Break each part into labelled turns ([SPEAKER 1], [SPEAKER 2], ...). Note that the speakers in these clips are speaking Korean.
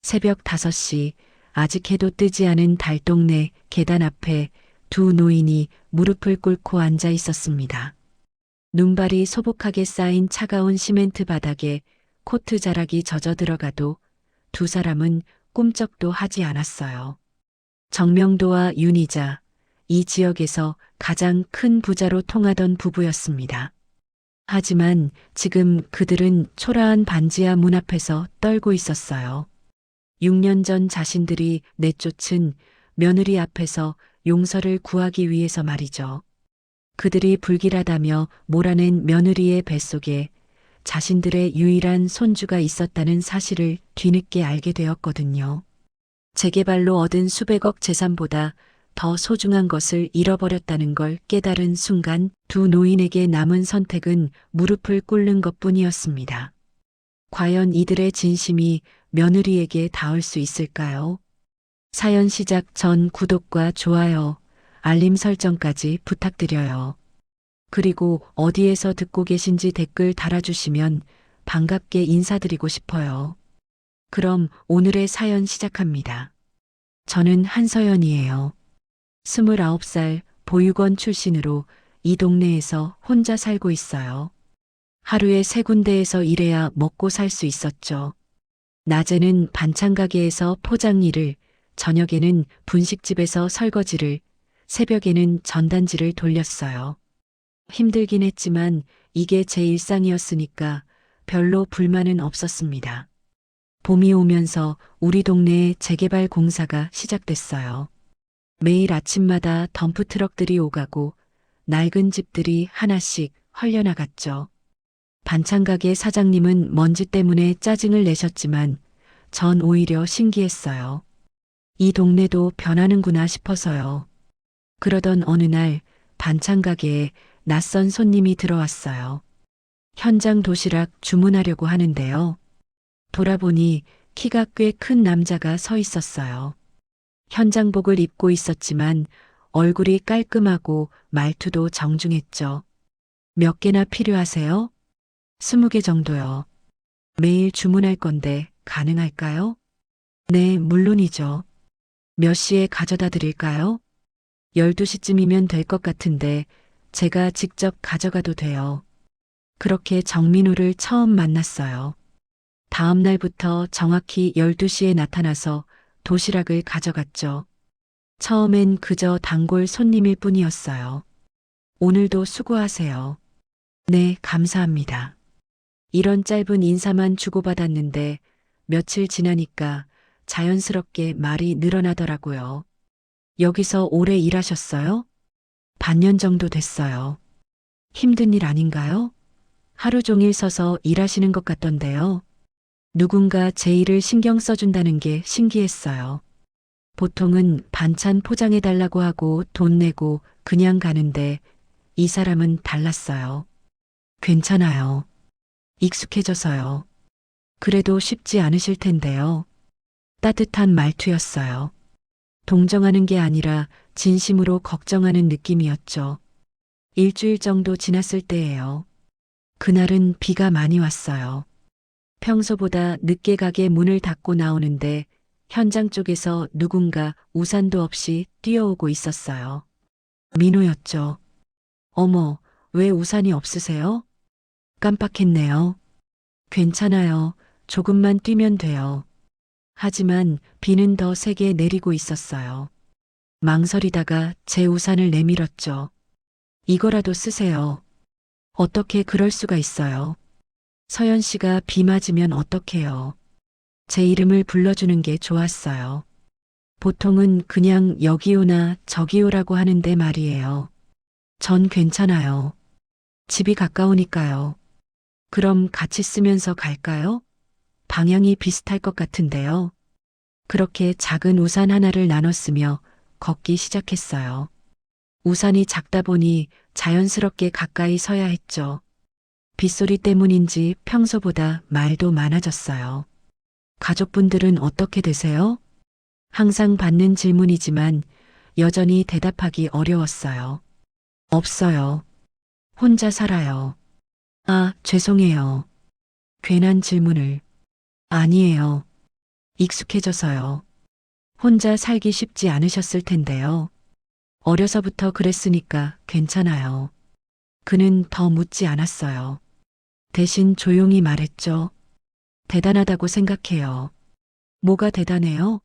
[SPEAKER 1] 새벽 5시 아직 해도 뜨지 않은 달동네 계단 앞에 두 노인이 무릎을 꿇고 앉아 있었습니다. 눈발이 소복하게 쌓인 차가운 시멘트 바닥에 코트 자락이 젖어 들어가도 두 사람은 꿈쩍도 하지 않았어요. 정명도와 윤희자, 이 지역에서 가장 큰 부자로 통하던 부부였습니다. 하지만 지금 그들은 초라한 반지하 문 앞에서 떨고 있었어요. 6년 전 자신들이 내쫓은 며느리 앞에서 용서를 구하기 위해서 말이죠. 그들이 불길하다며 몰아낸 며느리의 뱃속에 자신들의 유일한 손주가 있었다는 사실을 뒤늦게 알게 되었거든요. 재개발로 얻은 수백억 재산보다 더 소중한 것을 잃어버렸다는 걸 깨달은 순간 두 노인에게 남은 선택은 무릎을 꿇는 것뿐이었습니다. 과연 이들의 진심이 며느리에게 닿을 수 있을까요? 사연 시작 전 구독과 좋아요, 알림 설정까지 부탁드려요. 그리고 어디에서 듣고 계신지 댓글 달아주시면 반갑게 인사드리고 싶어요. 그럼 오늘의 사연 시작합니다. 저는 한서연이에요. 29살 보육원 출신으로 이 동네에서 혼자 살고 있어요. 하루에 3군데에서 일해야 먹고 살 수 있었죠. 낮에는 반찬 가게에서 포장 일을, 저녁에는 분식집에서 설거지를, 새벽에는 전단지를 돌렸어요. 힘들긴 했지만 이게 제 일상이었으니까 별로 불만은 없었습니다. 봄이 오면서 우리 동네에 재개발 공사가 시작됐어요. 매일 아침마다 덤프 트럭들이 오가고 낡은 집들이 하나씩 헐려나갔죠. 반찬 가게 사장님은 먼지 때문에 짜증을 내셨지만 전 오히려 신기했어요. 이 동네도 변하는구나 싶어서요. 그러던 어느 날 반찬 가게에 낯선 손님이 들어왔어요. 현장 도시락 주문하려고 하는데요. 돌아보니 키가 꽤 큰 남자가 서 있었어요. 현장복을 입고 있었지만 얼굴이 깔끔하고 말투도 정중했죠. 몇 개나 필요하세요? 20개 정도요. 매일 주문할 건데 가능할까요? 네, 물론이죠. 몇 시에 가져다 드릴까요? 12시쯤이면 될 것 같은데 제가 직접 가져가도 돼요. 그렇게 정민우를 처음 만났어요. 다음 날부터 정확히 12시에 나타나서 도시락을 가져갔죠. 처음엔 그저 단골 손님일 뿐이었어요. 오늘도 수고하세요. 네, 감사합니다. 이런 짧은 인사만 주고받았는데 며칠 지나니까 자연스럽게 말이 늘어나더라고요. 여기서 오래 일하셨어요? 반년 정도 됐어요. 힘든 일 아닌가요? 하루 종일 서서 일하시는 것 같던데요. 누군가 제 일을 신경 써준다는 게 신기했어요. 보통은 반찬 포장해달라고 하고 돈 내고 그냥 가는데 이 사람은 달랐어요. 괜찮아요. 익숙해져서요. 그래도 쉽지 않으실 텐데요. 따뜻한 말투였어요. 동정하는 게 아니라 진심으로 걱정하는 느낌이었죠. 일주일 정도 지났을 때예요. 그날은 비가 많이 왔어요. 평소보다 늦게 가게 문을 닫고 나오는데 현장 쪽에서 누군가 우산도 없이 뛰어오고 있었어요. 민호였죠. 어머, 왜 우산이 없으세요? 깜빡했네요. 괜찮아요. 조금만 뛰면 돼요. 하지만 비는 더 세게 내리고 있었어요. 망설이다가 제 우산을 내밀었죠. 이거라도 쓰세요. 어떻게 그럴 수가 있어요. 서연 씨가 비 맞으면 어떡해요. 제 이름을 불러주는 게 좋았어요. 보통은 그냥 여기요나 저기요라고 하는데 말이에요. 전 괜찮아요. 집이 가까우니까요. 그럼 같이 쓰면서 갈까요? 방향이 비슷할 것 같은데요. 그렇게 작은 우산 하나를 나눠 쓰며 걷기 시작했어요. 우산이 작다 보니 자연스럽게 가까이 서야 했죠. 빗소리 때문인지 평소보다 말도 많아졌어요. 가족분들은 어떻게 되세요? 항상 받는 질문이지만 여전히 대답하기 어려웠어요. 없어요. 혼자 살아요. 아, 죄송해요. 괜한 질문을. 아니에요. 익숙해져서요. 혼자 살기 쉽지 않으셨을 텐데요. 어려서부터 그랬으니까 괜찮아요. 그는 더 묻지 않았어요. 대신 조용히 말했죠. 대단하다고 생각해요. 뭐가 대단해요?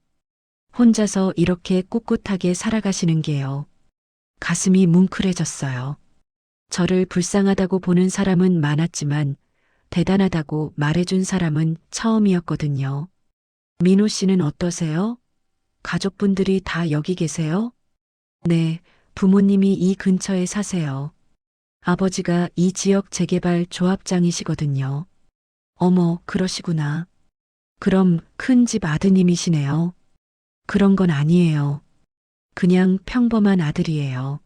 [SPEAKER 1] 혼자서 이렇게 꿋꿋하게 살아가시는 게요. 가슴이 뭉클해졌어요. 저를 불쌍하다고 보는 사람은 많았지만 대단하다고 말해준 사람은 처음이었거든요. 민호 씨는 어떠세요? 가족분들이 다 여기 계세요? 네, 부모님이 이 근처에 사세요. 아버지가 이 지역 재개발 조합장이시거든요. 어머, 그러시구나. 그럼 큰 집 아드님이시네요. 그런 건 아니에요. 그냥 평범한 아들이에요.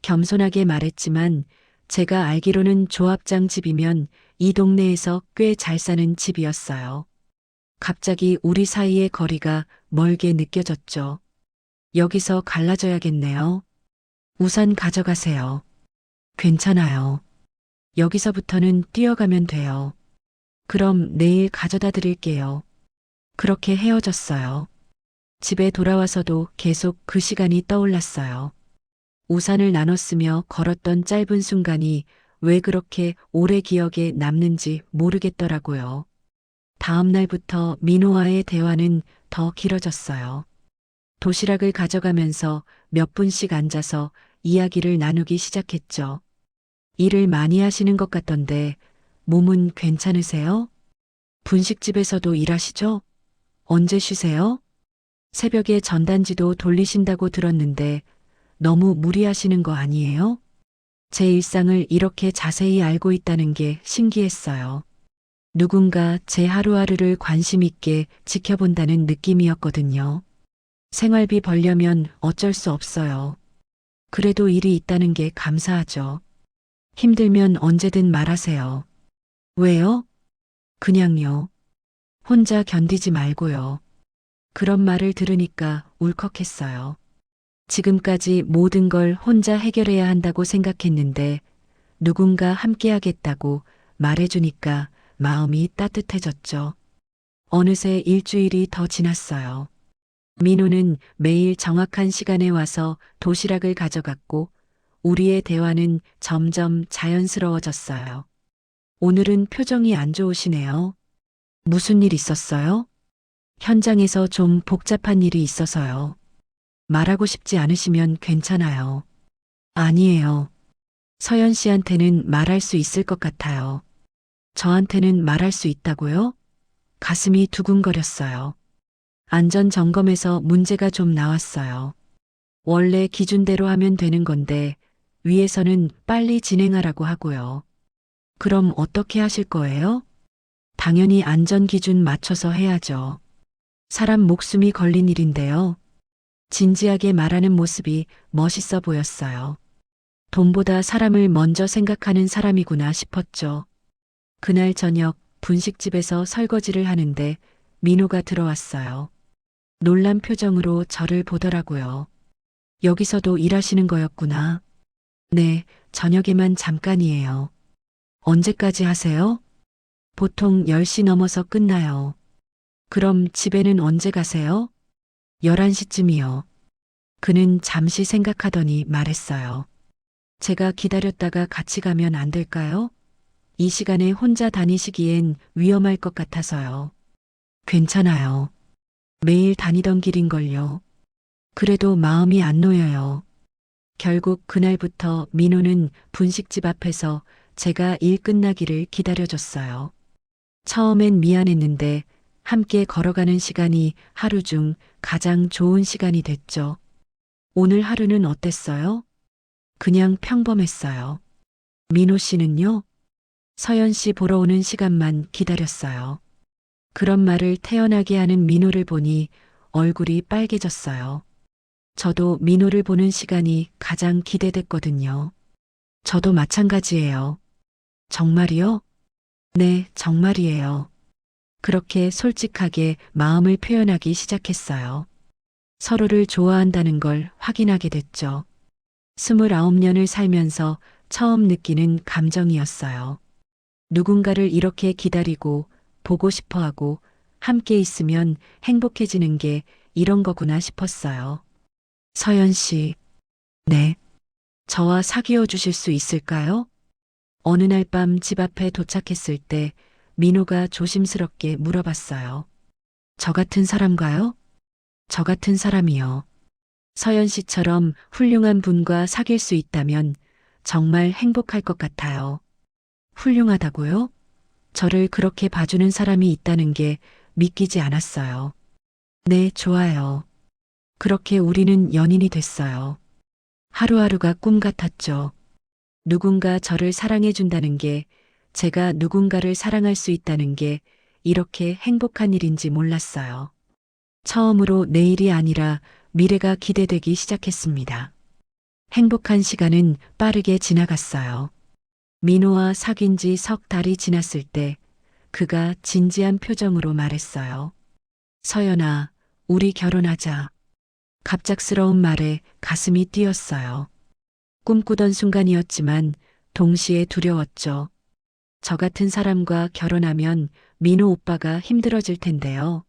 [SPEAKER 1] 겸손하게 말했지만 제가 알기로는 조합장 집이면 이 동네에서 꽤 잘 사는 집이었어요. 갑자기 우리 사이의 거리가 멀게 느껴졌죠. 여기서 갈라져야겠네요. 우산 가져가세요. 괜찮아요. 여기서부터는 뛰어가면 돼요. 그럼 내일 가져다 드릴게요. 그렇게 헤어졌어요. 집에 돌아와서도 계속 그 시간이 떠올랐어요. 우산을 나눴으며 걸었던 짧은 순간이 왜 그렇게 오래 기억에 남는지 모르겠더라고요. 다음 날부터 민호와의 대화는 더 길어졌어요. 도시락을 가져가면서 몇 분씩 앉아서 이야기를 나누기 시작했죠. 일을 많이 하시는 것 같던데 몸은 괜찮으세요? 분식집에서도 일하시죠? 언제 쉬세요? 새벽에 전단지도 돌리신다고 들었는데 너무 무리하시는 거 아니에요? 제 일상을 이렇게 자세히 알고 있다는 게 신기했어요. 누군가 제 하루하루를 관심 있게 지켜본다는 느낌이었거든요. 생활비 벌려면 어쩔 수 없어요. 그래도 일이 있다는 게 감사하죠. 힘들면 언제든 말하세요. 왜요? 그냥요. 혼자 견디지 말고요. 그런 말을 들으니까 울컥했어요. 지금까지 모든 걸 혼자 해결해야 한다고 생각했는데 누군가 함께하겠다고 말해주니까 마음이 따뜻해졌죠. 어느새 일주일이 더 지났어요. 민호는 매일 정확한 시간에 와서 도시락을 가져갔고 우리의 대화는 점점 자연스러워졌어요. 오늘은 표정이 안 좋으시네요. 무슨 일 있었어요? 현장에서 좀 복잡한 일이 있어서요. 말하고 싶지 않으시면 괜찮아요. 아니에요. 서연 씨한테는 말할 수 있을 것 같아요. 저한테는 말할 수 있다고요? 가슴이 두근거렸어요. 안전 점검에서 문제가 좀 나왔어요. 원래 기준대로 하면 되는 건데 위에서는 빨리 진행하라고 하고요. 그럼 어떻게 하실 거예요? 당연히 안전 기준 맞춰서 해야죠. 사람 목숨이 걸린 일인데요. 진지하게 말하는 모습이 멋있어 보였어요. 돈보다 사람을 먼저 생각하는 사람이구나 싶었죠. 그날 저녁 분식집에서 설거지를 하는데 민호가 들어왔어요. 놀란 표정으로 저를 보더라고요. 여기서도 일하시는 거였구나. 네, 저녁에만 잠깐이에요. 언제까지 하세요? 보통 10시 넘어서 끝나요. 그럼 집에는 언제 가세요? 11시쯤이요. 그는 잠시 생각하더니 말했어요. 제가 기다렸다가 같이 가면 안 될까요? 이 시간에 혼자 다니시기엔 위험할 것 같아서요. 괜찮아요. 매일 다니던 길인걸요. 그래도 마음이 안 놓여요. 결국 그날부터 민호는 분식집 앞에서 제가 일 끝나기를 기다려줬어요. 처음엔 미안했는데 함께 걸어가는 시간이 하루 중 가장 좋은 시간이 됐죠. 오늘 하루는 어땠어요? 그냥 평범했어요. 민호 씨는요? 서연 씨 보러 오는 시간만 기다렸어요. 그런 말을 태연하게 하는 민호를 보니 얼굴이 빨개졌어요. 저도 민호를 보는 시간이 가장 기대됐거든요. 저도 마찬가지예요. 정말이요? 네, 정말이에요. 그렇게 솔직하게 마음을 표현하기 시작했어요. 서로를 좋아한다는 걸 확인하게 됐죠. 29년을 살면서 처음 느끼는 감정이었어요. 누군가를 이렇게 기다리고 보고 싶어 하고 함께 있으면 행복해지는 게 이런 거구나 싶었어요. 서연 씨, 네. 저와 사귀어 주실 수 있을까요? 어느 날 밤 집 앞에 도착했을 때 민호가 조심스럽게 물어봤어요. 저 같은 사람가요? 저 같은 사람이요. 서연 씨처럼 훌륭한 분과 사귈 수 있다면 정말 행복할 것 같아요. 훌륭하다고요? 저를 그렇게 봐주는 사람이 있다는 게 믿기지 않았어요. 네, 좋아요. 그렇게 우리는 연인이 됐어요. 하루하루가 꿈 같았죠. 누군가 저를 사랑해준다는 게, 제가 누군가를 사랑할 수 있다는 게 이렇게 행복한 일인지 몰랐어요. 처음으로 내일이 아니라 미래가 기대되기 시작했습니다. 행복한 시간은 빠르게 지나갔어요. 민호와 사귄 지 석 달이 지났을 때 그가 진지한 표정으로 말했어요. 서연아, 우리 결혼하자. 갑작스러운 말에 가슴이 뛰었어요. 꿈꾸던 순간이었지만 동시에 두려웠죠. 저 같은 사람과 결혼하면 민호 오빠가 힘들어질 텐데요.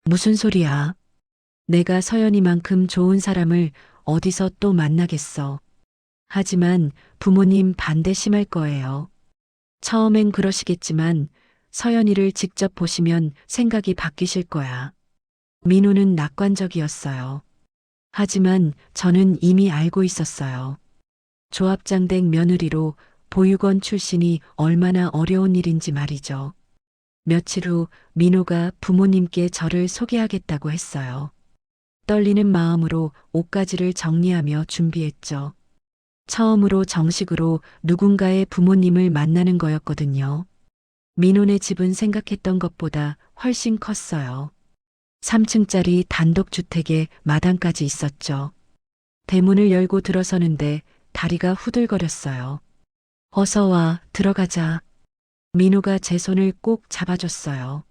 [SPEAKER 1] 무슨 소리야? 내가 서연이만큼 좋은 사람을 어디서 또 만나겠어. 하지만 부모님 반대 심할 거예요. 처음엔 그러시겠지만 서연이를 직접 보시면 생각이 바뀌실 거야. 민호는 낙관적이었어요. 하지만 저는 이미 알고 있었어요. 조합장 댁 며느리로 보육원 출신이 얼마나 어려운 일인지 말이죠. 며칠 후 민호가 부모님께 저를 소개하겠다고 했어요. 떨리는 마음으로 옷가지를 정리하며 준비했죠. 처음으로 정식으로 누군가의 부모님을 만나는 거였거든요. 민호네 집은 생각했던 것보다 훨씬 컸어요. 3층짜리 단독주택에 마당까지 있었죠. 대문을 열고 들어서는데 다리가 후들거렸어요. 어서 와, 들어가자. 민호가 제 손을 꼭 잡아줬어요.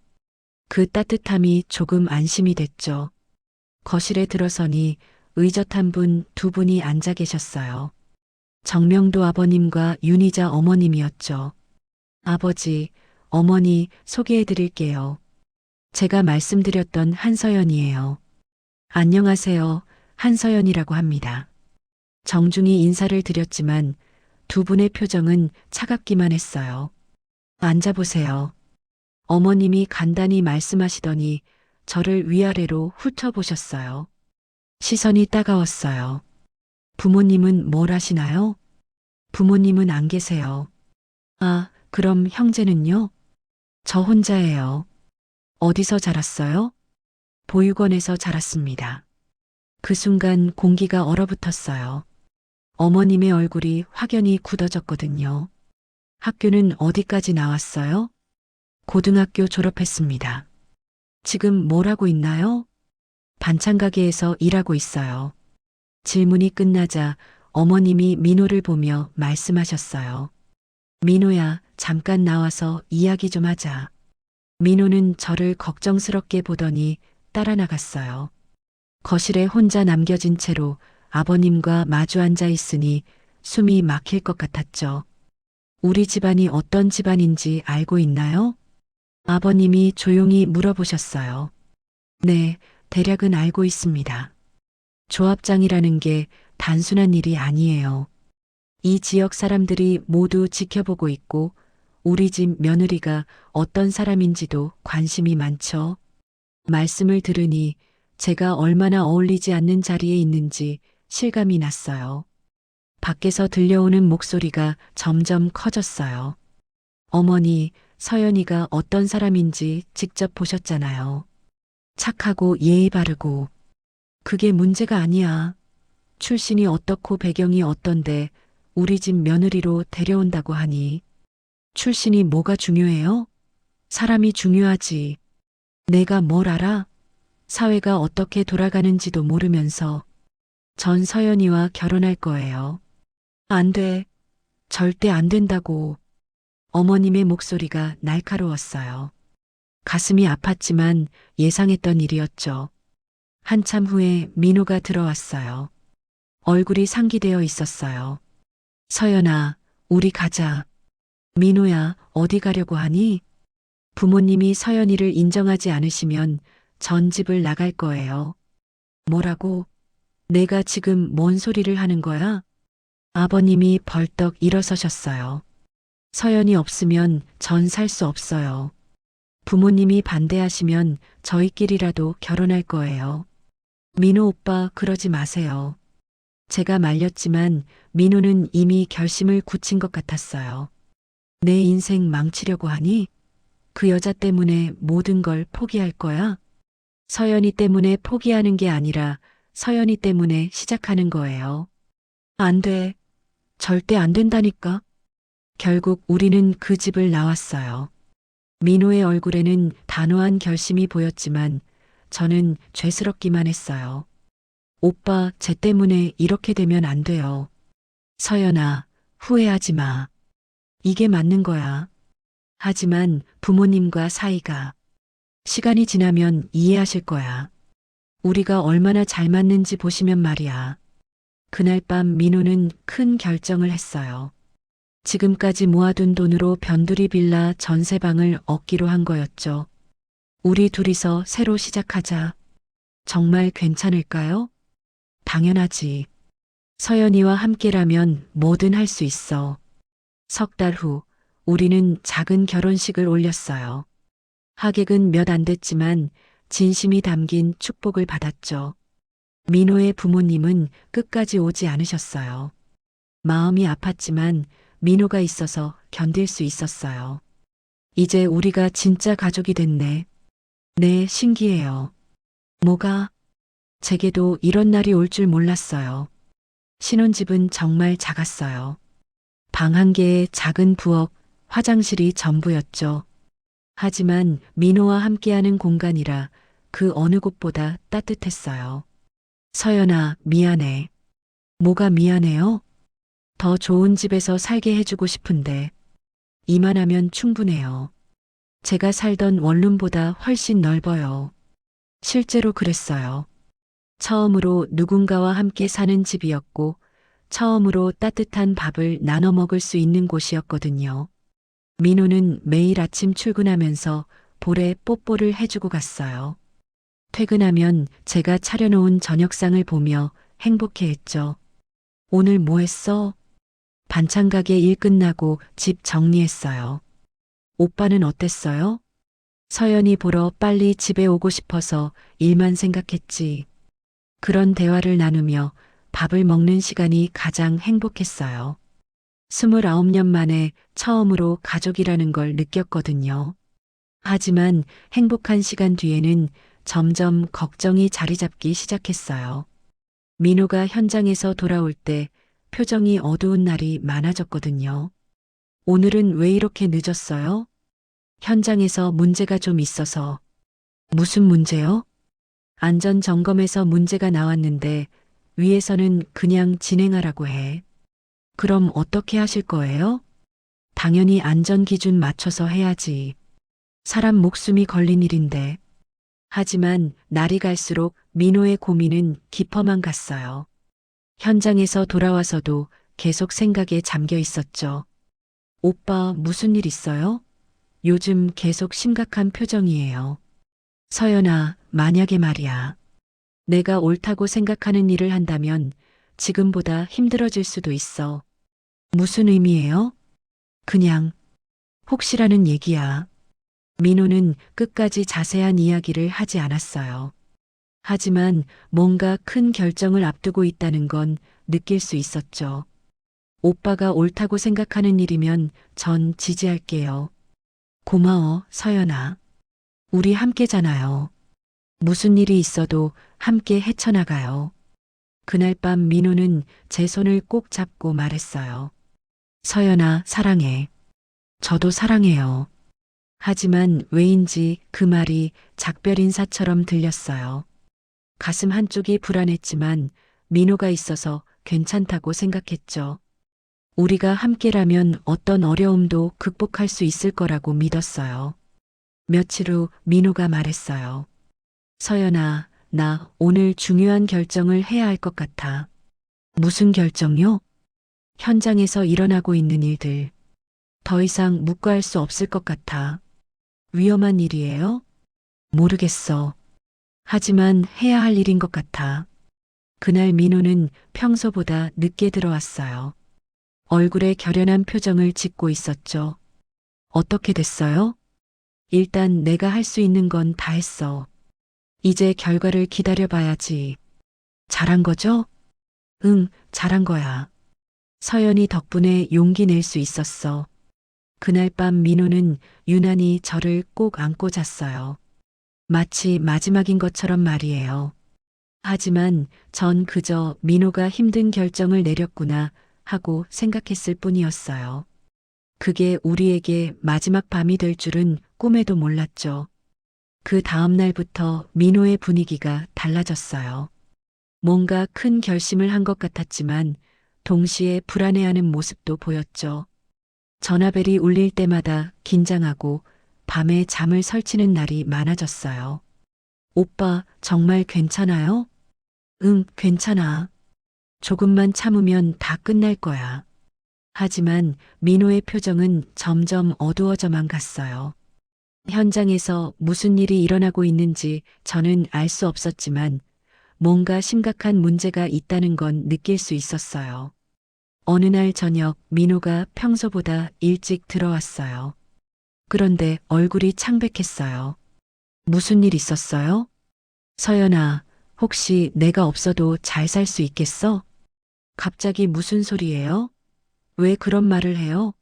[SPEAKER 1] 그 따뜻함이 조금 안심이 됐죠. 거실에 들어서니 의젓한 분 두 분이 앉아 계셨어요. 정명도 아버님과 윤희자 어머님이었죠. 아버지, 어머니 소개해 드릴게요. 제가 말씀드렸던 한서연이에요. 안녕하세요. 한서연이라고 합니다. 정중히 인사를 드렸지만 두 분의 표정은 차갑기만 했어요. 앉아보세요. 어머님이 간단히 말씀하시더니 저를 위아래로 훑어보셨어요. 시선이 따가웠어요. 부모님은 뭘 하시나요? 부모님은 안 계세요. 아, 그럼 형제는요? 저 혼자예요. 어디서 자랐어요? 보육원에서 자랐습니다. 그 순간 공기가 얼어붙었어요. 어머님의 얼굴이 확연히 굳어졌거든요. 학교는 어디까지 나왔어요? 고등학교 졸업했습니다. 지금 뭘 하고 있나요? 반찬 가게에서 일하고 있어요. 질문이 끝나자 어머님이 민호를 보며 말씀하셨어요. 민호야, 잠깐 나와서 이야기 좀 하자. 민호는 저를 걱정스럽게 보더니 따라 나갔어요. 거실에 혼자 남겨진 채로 아버님과 마주 앉아 있으니 숨이 막힐 것 같았죠. 우리 집안이 어떤 집안인지 알고 있나요? 아버님이 조용히 물어보셨어요. 네, 대략은 알고 있습니다. 조합장이라는 게 단순한 일이 아니에요. 이 지역 사람들이 모두 지켜보고 있고 우리 집 며느리가 어떤 사람인지도 관심이 많죠. 말씀을 들으니 제가 얼마나 어울리지 않는 자리에 있는지 실감이 났어요. 밖에서 들려오는 목소리가 점점 커졌어요. 어머니, 서연이가 어떤 사람인지 직접 보셨잖아요. 착하고 예의 바르고. 그게 문제가 아니야. 출신이 어떻고 배경이 어떤데 우리 집 며느리로 데려온다고 하니. 출신이 뭐가 중요해요? 사람이 중요하지. 내가 뭘 알아? 사회가 어떻게 돌아가는지도 모르면서 전 서연이와 결혼할 거예요. 안 돼. 절대 안 된다고. 어머님의 목소리가 날카로웠어요. 가슴이 아팠지만 예상했던 일이었죠. 한참 후에 민호가 들어왔어요. 얼굴이 상기되어 있었어요. 서연아, 우리 가자. 민호야, 어디 가려고 하니? 부모님이 서연이를 인정하지 않으시면 전 집을 나갈 거예요. 뭐라고? 내가 지금 뭔 소리를 하는 거야? 아버님이 벌떡 일어서셨어요. 서연이 없으면 전 살 수 없어요. 부모님이 반대하시면 저희끼리라도 결혼할 거예요. 민호 오빠 그러지 마세요. 제가 말렸지만 민호는 이미 결심을 굳힌 것 같았어요. 내 인생 망치려고 하니? 그 여자 때문에 모든 걸 포기할 거야? 서연이 때문에 포기하는 게 아니라 서연이 때문에 시작하는 거예요. 안 돼. 절대 안 된다니까. 결국 우리는 그 집을 나왔어요. 민호의 얼굴에는 단호한 결심이 보였지만 저는 죄스럽기만 했어요. 오빠, 쟤 때문에 이렇게 되면 안 돼요. 서연아, 후회하지 마. 이게 맞는 거야. 하지만 부모님과 사이가 시간이 지나면 이해하실 거야. 우리가 얼마나 잘 맞는지 보시면 말이야. 그날 밤 민호는 큰 결정을 했어요. 지금까지 모아둔 돈으로 변두리 빌라 전세방을 얻기로 한 거였죠. 우리 둘이서 새로 시작하자. 정말 괜찮을까요? 당연하지. 서연이와 함께라면 뭐든 할 수 있어. 석 달 후, 우리는 작은 결혼식을 올렸어요. 하객은 몇 안 됐지만 진심이 담긴 축복을 받았죠. 민호의 부모님은 끝까지 오지 않으셨어요. 마음이 아팠지만 민호가 있어서 견딜 수 있었어요. 이제 우리가 진짜 가족이 됐네. 네, 신기해요. 뭐가? 제게도 이런 날이 올 줄 몰랐어요. 신혼집은 정말 작았어요. 방 한 개에 작은 부엌, 화장실이 전부였죠. 하지만 민호와 함께하는 공간이라 그 어느 곳보다 따뜻했어요. 서연아, 미안해. 뭐가 미안해요? 더 좋은 집에서 살게 해주고 싶은데 이만하면 충분해요. 제가 살던 원룸보다 훨씬 넓어요. 실제로 그랬어요. 처음으로 누군가와 함께 사는 집이었고 처음으로 따뜻한 밥을 나눠 먹을 수 있는 곳이었거든요. 민호는 매일 아침 출근하면서 볼에 뽀뽀를 해주고 갔어요. 퇴근하면 제가 차려놓은 저녁상을 보며 행복해했죠. 오늘 뭐 했어? 반찬 가게 일 끝나고 집 정리했어요. 오빠는 어땠어요? 서연이 보러 빨리 집에 오고 싶어서 일만 생각했지. 그런 대화를 나누며 밥을 먹는 시간이 가장 행복했어요. 29년 만에 처음으로 가족이라는 걸 느꼈거든요. 하지만 행복한 시간 뒤에는 점점 걱정이 자리 잡기 시작했어요. 민호가 현장에서 돌아올 때 표정이 어두운 날이 많아졌거든요. 오늘은 왜 이렇게 늦었어요? 현장에서 문제가 좀 있어서. 무슨 문제요? 안전 점검에서 문제가 나왔는데 위에서는 그냥 진행하라고 해. 그럼 어떻게 하실 거예요? 당연히 안전 기준 맞춰서 해야지. 사람 목숨이 걸린 일인데. 하지만 날이 갈수록 민호의 고민은 깊어만 갔어요. 현장에서 돌아와서도 계속 생각에 잠겨 있었죠. 오빠 무슨 일 있어요? 요즘 계속 심각한 표정이에요. 서연아, 만약에 말이야. 내가 옳다고 생각하는 일을 한다면 지금보다 힘들어질 수도 있어. 무슨 의미예요? 그냥 혹시라는 얘기야. 민호는 끝까지 자세한 이야기를 하지 않았어요. 하지만 뭔가 큰 결정을 앞두고 있다는 건 느낄 수 있었죠. 오빠가 옳다고 생각하는 일이면 전 지지할게요. 고마워, 서연아. 우리 함께잖아요. 무슨 일이 있어도 함께 헤쳐나가요. 그날 밤 민호는 제 손을 꼭 잡고 말했어요. 서연아, 사랑해. 저도 사랑해요. 하지만 왜인지 그 말이 작별 인사처럼 들렸어요. 가슴 한쪽이 불안했지만 민호가 있어서 괜찮다고 생각했죠. 우리가 함께라면 어떤 어려움도 극복할 수 있을 거라고 믿었어요. 며칠 후 민호가 말했어요. 서연아, 나 오늘 중요한 결정을 해야 할 것 같아. 무슨 결정요? 현장에서 일어나고 있는 일들. 더 이상 묵과할 수 없을 것 같아. 위험한 일이에요? 모르겠어. 하지만 해야 할 일인 것 같아. 그날 민호는 평소보다 늦게 들어왔어요. 얼굴에 결연한 표정을 짓고 있었죠. 어떻게 됐어요? 일단 내가 할 수 있는 건 다 했어. 이제 결과를 기다려봐야지. 잘한 거죠? 응, 잘한 거야. 서연이 덕분에 용기 낼 수 있었어. 그날 밤 민호는 유난히 저를 꼭 안고 잤어요. 마치 마지막인 것처럼 말이에요. 하지만 전 그저 민호가 힘든 결정을 내렸구나 하고 생각했을 뿐이었어요. 그게 우리에게 마지막 밤이 될 줄은 꿈에도 몰랐죠. 그 다음 날부터 민호의 분위기가 달라졌어요. 뭔가 큰 결심을 한 것 같았지만 동시에 불안해하는 모습도 보였죠. 전화벨이 울릴 때마다 긴장하고 밤에 잠을 설치는 날이 많아졌어요. 오빠, 정말 괜찮아요? 응, 괜찮아. 조금만 참으면 다 끝날 거야. 하지만 민호의 표정은 점점 어두워져만 갔어요. 현장에서 무슨 일이 일어나고 있는지 저는 알 수 없었지만 뭔가 심각한 문제가 있다는 건 느낄 수 있었어요. 어느 날 저녁 민호가 평소보다 일찍 들어왔어요. 그런데 얼굴이 창백했어요. 무슨 일 있었어요? 서연아, 혹시 내가 없어도 잘 살 수 있겠어? 갑자기 무슨 소리예요? 왜 그런 말을 해요?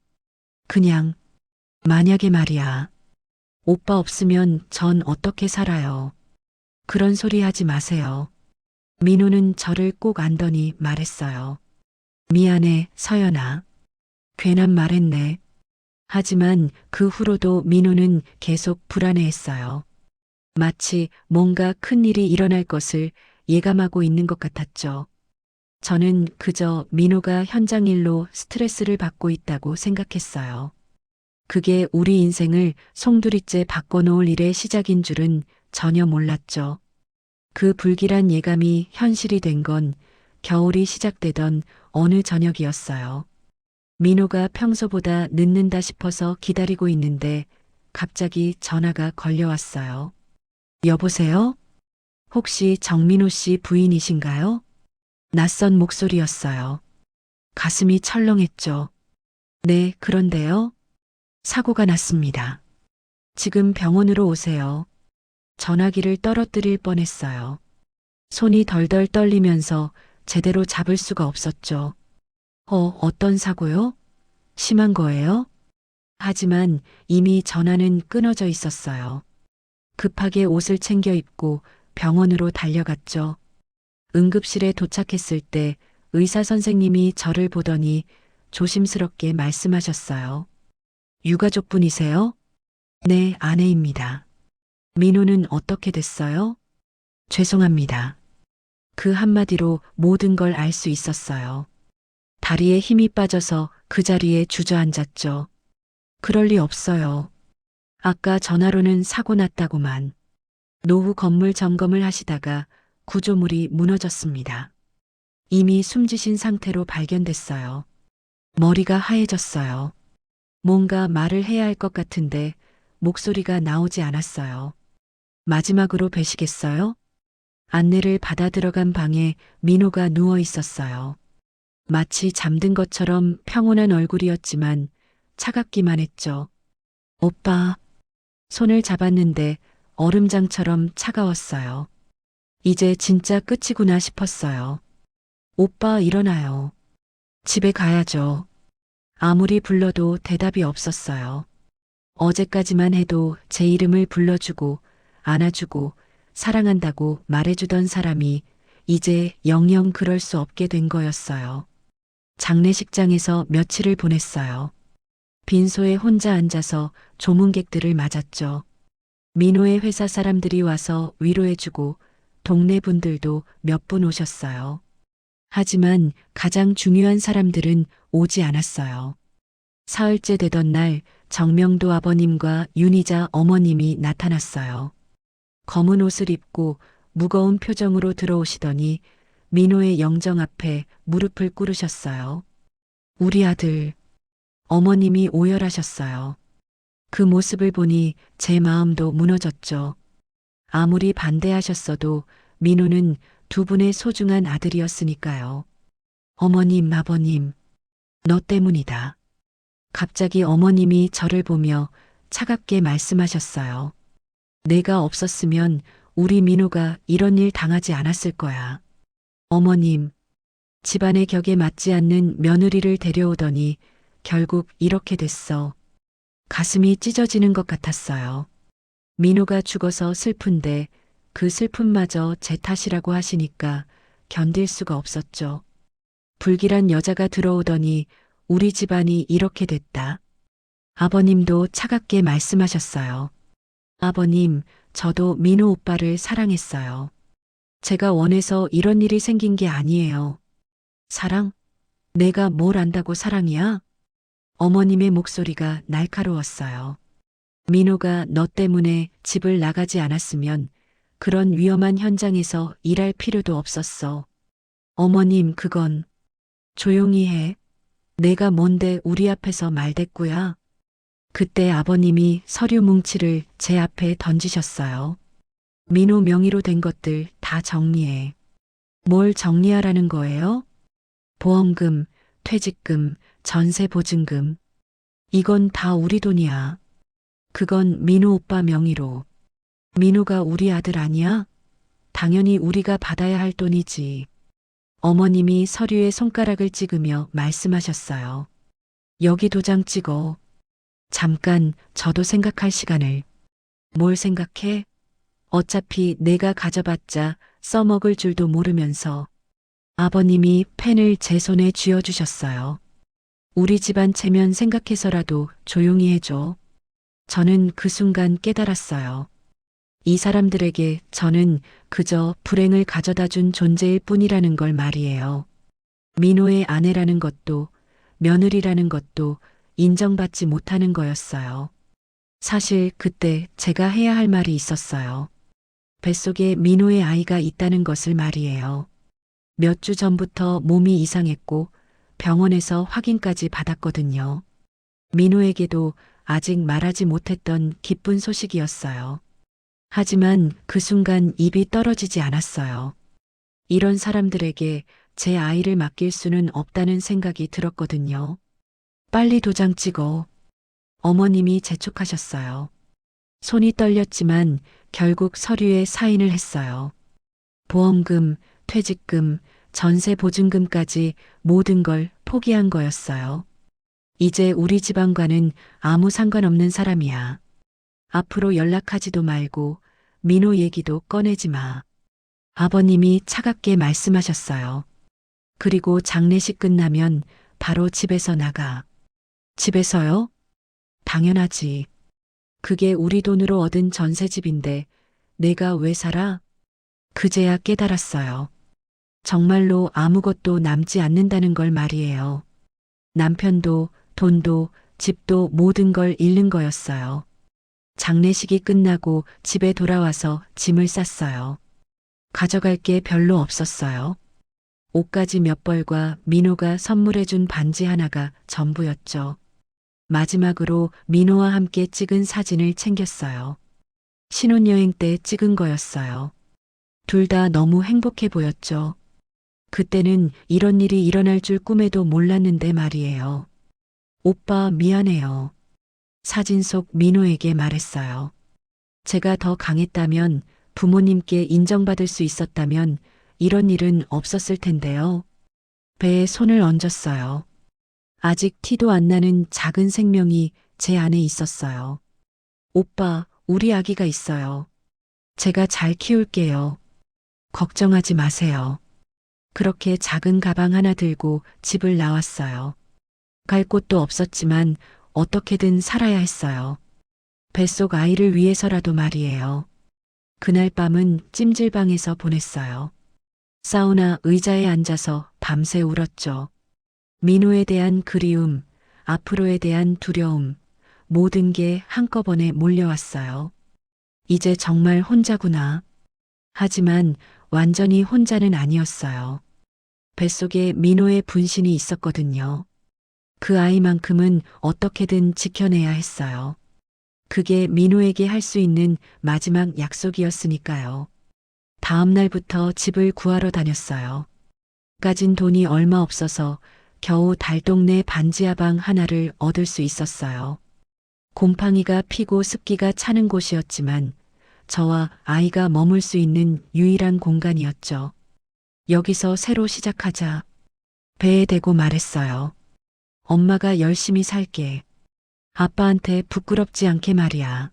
[SPEAKER 1] 그냥, 만약에 말이야. 오빠 없으면 전 어떻게 살아요? 그런 소리 하지 마세요. 민호는 저를 꼭 안더니 말했어요. 미안해, 서연아. 괜한 말했네. 하지만 그 후로도 민호는 계속 불안해했어요. 마치 뭔가 큰 일이 일어날 것을 예감하고 있는 것 같았죠. 저는 그저 민호가 현장 일로 스트레스를 받고 있다고 생각했어요. 그게 우리 인생을 송두리째 바꿔놓을 일의 시작인 줄은 전혀 몰랐죠. 그 불길한 예감이 현실이 된 건 겨울이 시작되던 어느 저녁이었어요. 민호가 평소보다 늦는다 싶어서 기다리고 있는데 갑자기 전화가 걸려왔어요. 여보세요? 혹시 정민호 씨 부인이신가요? 낯선 목소리였어요. 가슴이 철렁했죠. 네, 그런데요. 사고가 났습니다. 지금 병원으로 오세요. 전화기를 떨어뜨릴 뻔했어요. 손이 덜덜 떨리면서 제대로 잡을 수가 없었죠. 어떤 사고요? 심한 거예요? 하지만 이미 전화는 끊어져 있었어요. 급하게 옷을 챙겨 입고 병원으로 달려갔죠. 응급실에 도착했을 때 의사 선생님이 저를 보더니 조심스럽게 말씀하셨어요. 유가족분이세요? 네, 아내입니다. 민호는 어떻게 됐어요? 죄송합니다. 그 한마디로 모든 걸 알 수 있었어요. 다리에 힘이 빠져서 그 자리에 주저앉았죠. 그럴 리 없어요. 아까 전화로는 사고 났다고만. 노후 건물 점검을 하시다가 구조물이 무너졌습니다. 이미 숨지신 상태로 발견됐어요. 머리가 하얘졌어요. 뭔가 말을 해야 할 것 같은데 목소리가 나오지 않았어요. 마지막으로 뵈시겠어요? 안내를 받아 들어간 방에 민호가 누워 있었어요. 마치 잠든 것처럼 평온한 얼굴이었지만 차갑기만 했죠. 오빠, 손을 잡았는데 얼음장처럼 차가웠어요. 이제 진짜 끝이구나 싶었어요. 오빠 일어나요. 집에 가야죠. 아무리 불러도 대답이 없었어요. 어제까지만 해도 제 이름을 불러주고 안아주고 사랑한다고 말해주던 사람이 이제 영영 그럴 수 없게 된 거였어요. 장례식장에서 며칠을 보냈어요. 빈소에 혼자 앉아서 조문객들을 맞았죠. 민호의 회사 사람들이 와서 위로해주고 동네 분들도 몇 분 오셨어요. 하지만 가장 중요한 사람들은 오지 않았어요. 사흘째 되던 날 정명도 아버님과 윤희자 어머님이 나타났어요. 검은 옷을 입고 무거운 표정으로 들어오시더니 민호의 영정 앞에 무릎을 꿇으셨어요. 우리 아들, 어머님이 오열하셨어요. 그 모습을 보니 제 마음도 무너졌죠. 아무리 반대하셨어도 민호는 두 분의 소중한 아들이었으니까요. 어머님, 아버님, 너 때문이다. 갑자기 어머님이 저를 보며 차갑게 말씀하셨어요. 내가 없었으면 우리 민호가 이런 일 당하지 않았을 거야. 어머님, 집안의 격에 맞지 않는 며느리를 데려오더니 결국 이렇게 됐어. 가슴이 찢어지는 것 같았어요. 민호가 죽어서 슬픈데 그 슬픔마저 제 탓이라고 하시니까 견딜 수가 없었죠. 불길한 여자가 들어오더니 우리 집안이 이렇게 됐다. 아버님도 차갑게 말씀하셨어요. 아버님, 저도 민호 오빠를 사랑했어요. 제가 원해서 이런 일이 생긴 게 아니에요. 사랑? 내가 뭘 안다고 사랑이야? 어머님의 목소리가 날카로웠어요. 민호가 너 때문에 집을 나가지 않았으면 그런 위험한 현장에서 일할 필요도 없었어. 어머님, 그건 조용히 해. 내가 뭔데 우리 앞에서 말대꾸야. 그때 아버님이 서류 뭉치를 제 앞에 던지셨어요. 민호 명의로 된 것들 다 정리해. 뭘 정리하라는 거예요? 보험금, 퇴직금, 전세보증금. 이건 다 우리 돈이야. 그건 민호 오빠 명의로. 민호가 우리 아들 아니야? 당연히 우리가 받아야 할 돈이지. 어머님이 서류에 손가락을 찍으며 말씀하셨어요. 여기 도장 찍어. 잠깐 저도 생각할 시간을. 뭘 생각해? 어차피 내가 가져봤자 써먹을 줄도 모르면서. 아버님이 펜을 제 손에 쥐어주셨어요. 우리 집안 체면 생각해서라도 조용히 해줘. 저는 그 순간 깨달았어요. 이 사람들에게 저는 그저 불행을 가져다 준 존재일 뿐이라는 걸 말이에요. 민호의 아내라는 것도 며느리라는 것도 인정받지 못하는 거였어요. 사실 그때 제가 해야 할 말이 있었어요. 뱃속에 민호의 아이가 있다는 것을 말이에요. 몇 주 전부터 몸이 이상했고 병원에서 확인까지 받았거든요. 민호에게도 아직 말하지 못했던 기쁜 소식이었어요. 하지만 그 순간 입이 떨어지지 않았어요. 이런 사람들에게 제 아이를 맡길 수는 없다는 생각이 들었거든요. 빨리 도장 찍어. 어머님이 재촉하셨어요. 손이 떨렸지만 결국 서류에 사인을 했어요. 보험금, 퇴직금, 전세보증금까지 모든 걸 포기한 거였어요. 이제 우리 집안과는 아무 상관없는 사람이야. 앞으로 연락하지도 말고 민호 얘기도 꺼내지 마. 아버님이 차갑게 말씀하셨어요. 그리고 장례식 끝나면 바로 집에서 나가. 집에서요? 당연하지. 그게 우리 돈으로 얻은 전세집인데 내가 왜 살아? 그제야 깨달았어요. 정말로 아무것도 남지 않는다는 걸 말이에요. 남편도 돈도 집도 모든 걸 잃는 거였어요. 장례식이 끝나고 집에 돌아와서 짐을 쌌어요. 가져갈 게 별로 없었어요. 옷가지 몇 벌과 민호가 선물해준 반지 하나가 전부였죠. 마지막으로 민호와 함께 찍은 사진을 챙겼어요. 신혼여행 때 찍은 거였어요. 둘 다 너무 행복해 보였죠. 그때는 이런 일이 일어날 줄 꿈에도 몰랐는데 말이에요. 오빠 미안해요. 사진 속 민호에게 말했어요. 제가 더 강했다면 부모님께 인정받을 수 있었다면 이런 일은 없었을 텐데요. 배에 손을 얹었어요. 아직 티도 안 나는 작은 생명이 제 안에 있었어요. 오빠, 우리 아기가 있어요. 제가 잘 키울게요. 걱정하지 마세요. 그렇게 작은 가방 하나 들고 집을 나왔어요. 갈 곳도 없었지만 어떻게든 살아야 했어요. 뱃속 아이를 위해서라도 말이에요. 그날 밤은 찜질방에서 보냈어요. 사우나 의자에 앉아서 밤새 울었죠. 민호에 대한 그리움, 앞으로에 대한 두려움, 모든 게 한꺼번에 몰려왔어요. 이제 정말 혼자구나. 하지만 완전히 혼자는 아니었어요. 뱃속에 민호의 분신이 있었거든요. 그 아이만큼은 어떻게든 지켜내야 했어요. 그게 민호에게 할 수 있는 마지막 약속이었으니까요. 다음 날부터 집을 구하러 다녔어요. 가진 돈이 얼마 없어서 겨우 달동네 반지하방 하나를 얻을 수 있었어요. 곰팡이가 피고 습기가 차는 곳이었지만 저와 아이가 머물 수 있는 유일한 공간이었죠. 여기서 새로 시작하자. 배에 대고 말했어요. 엄마가 열심히 살게. 아빠한테 부끄럽지 않게 말이야.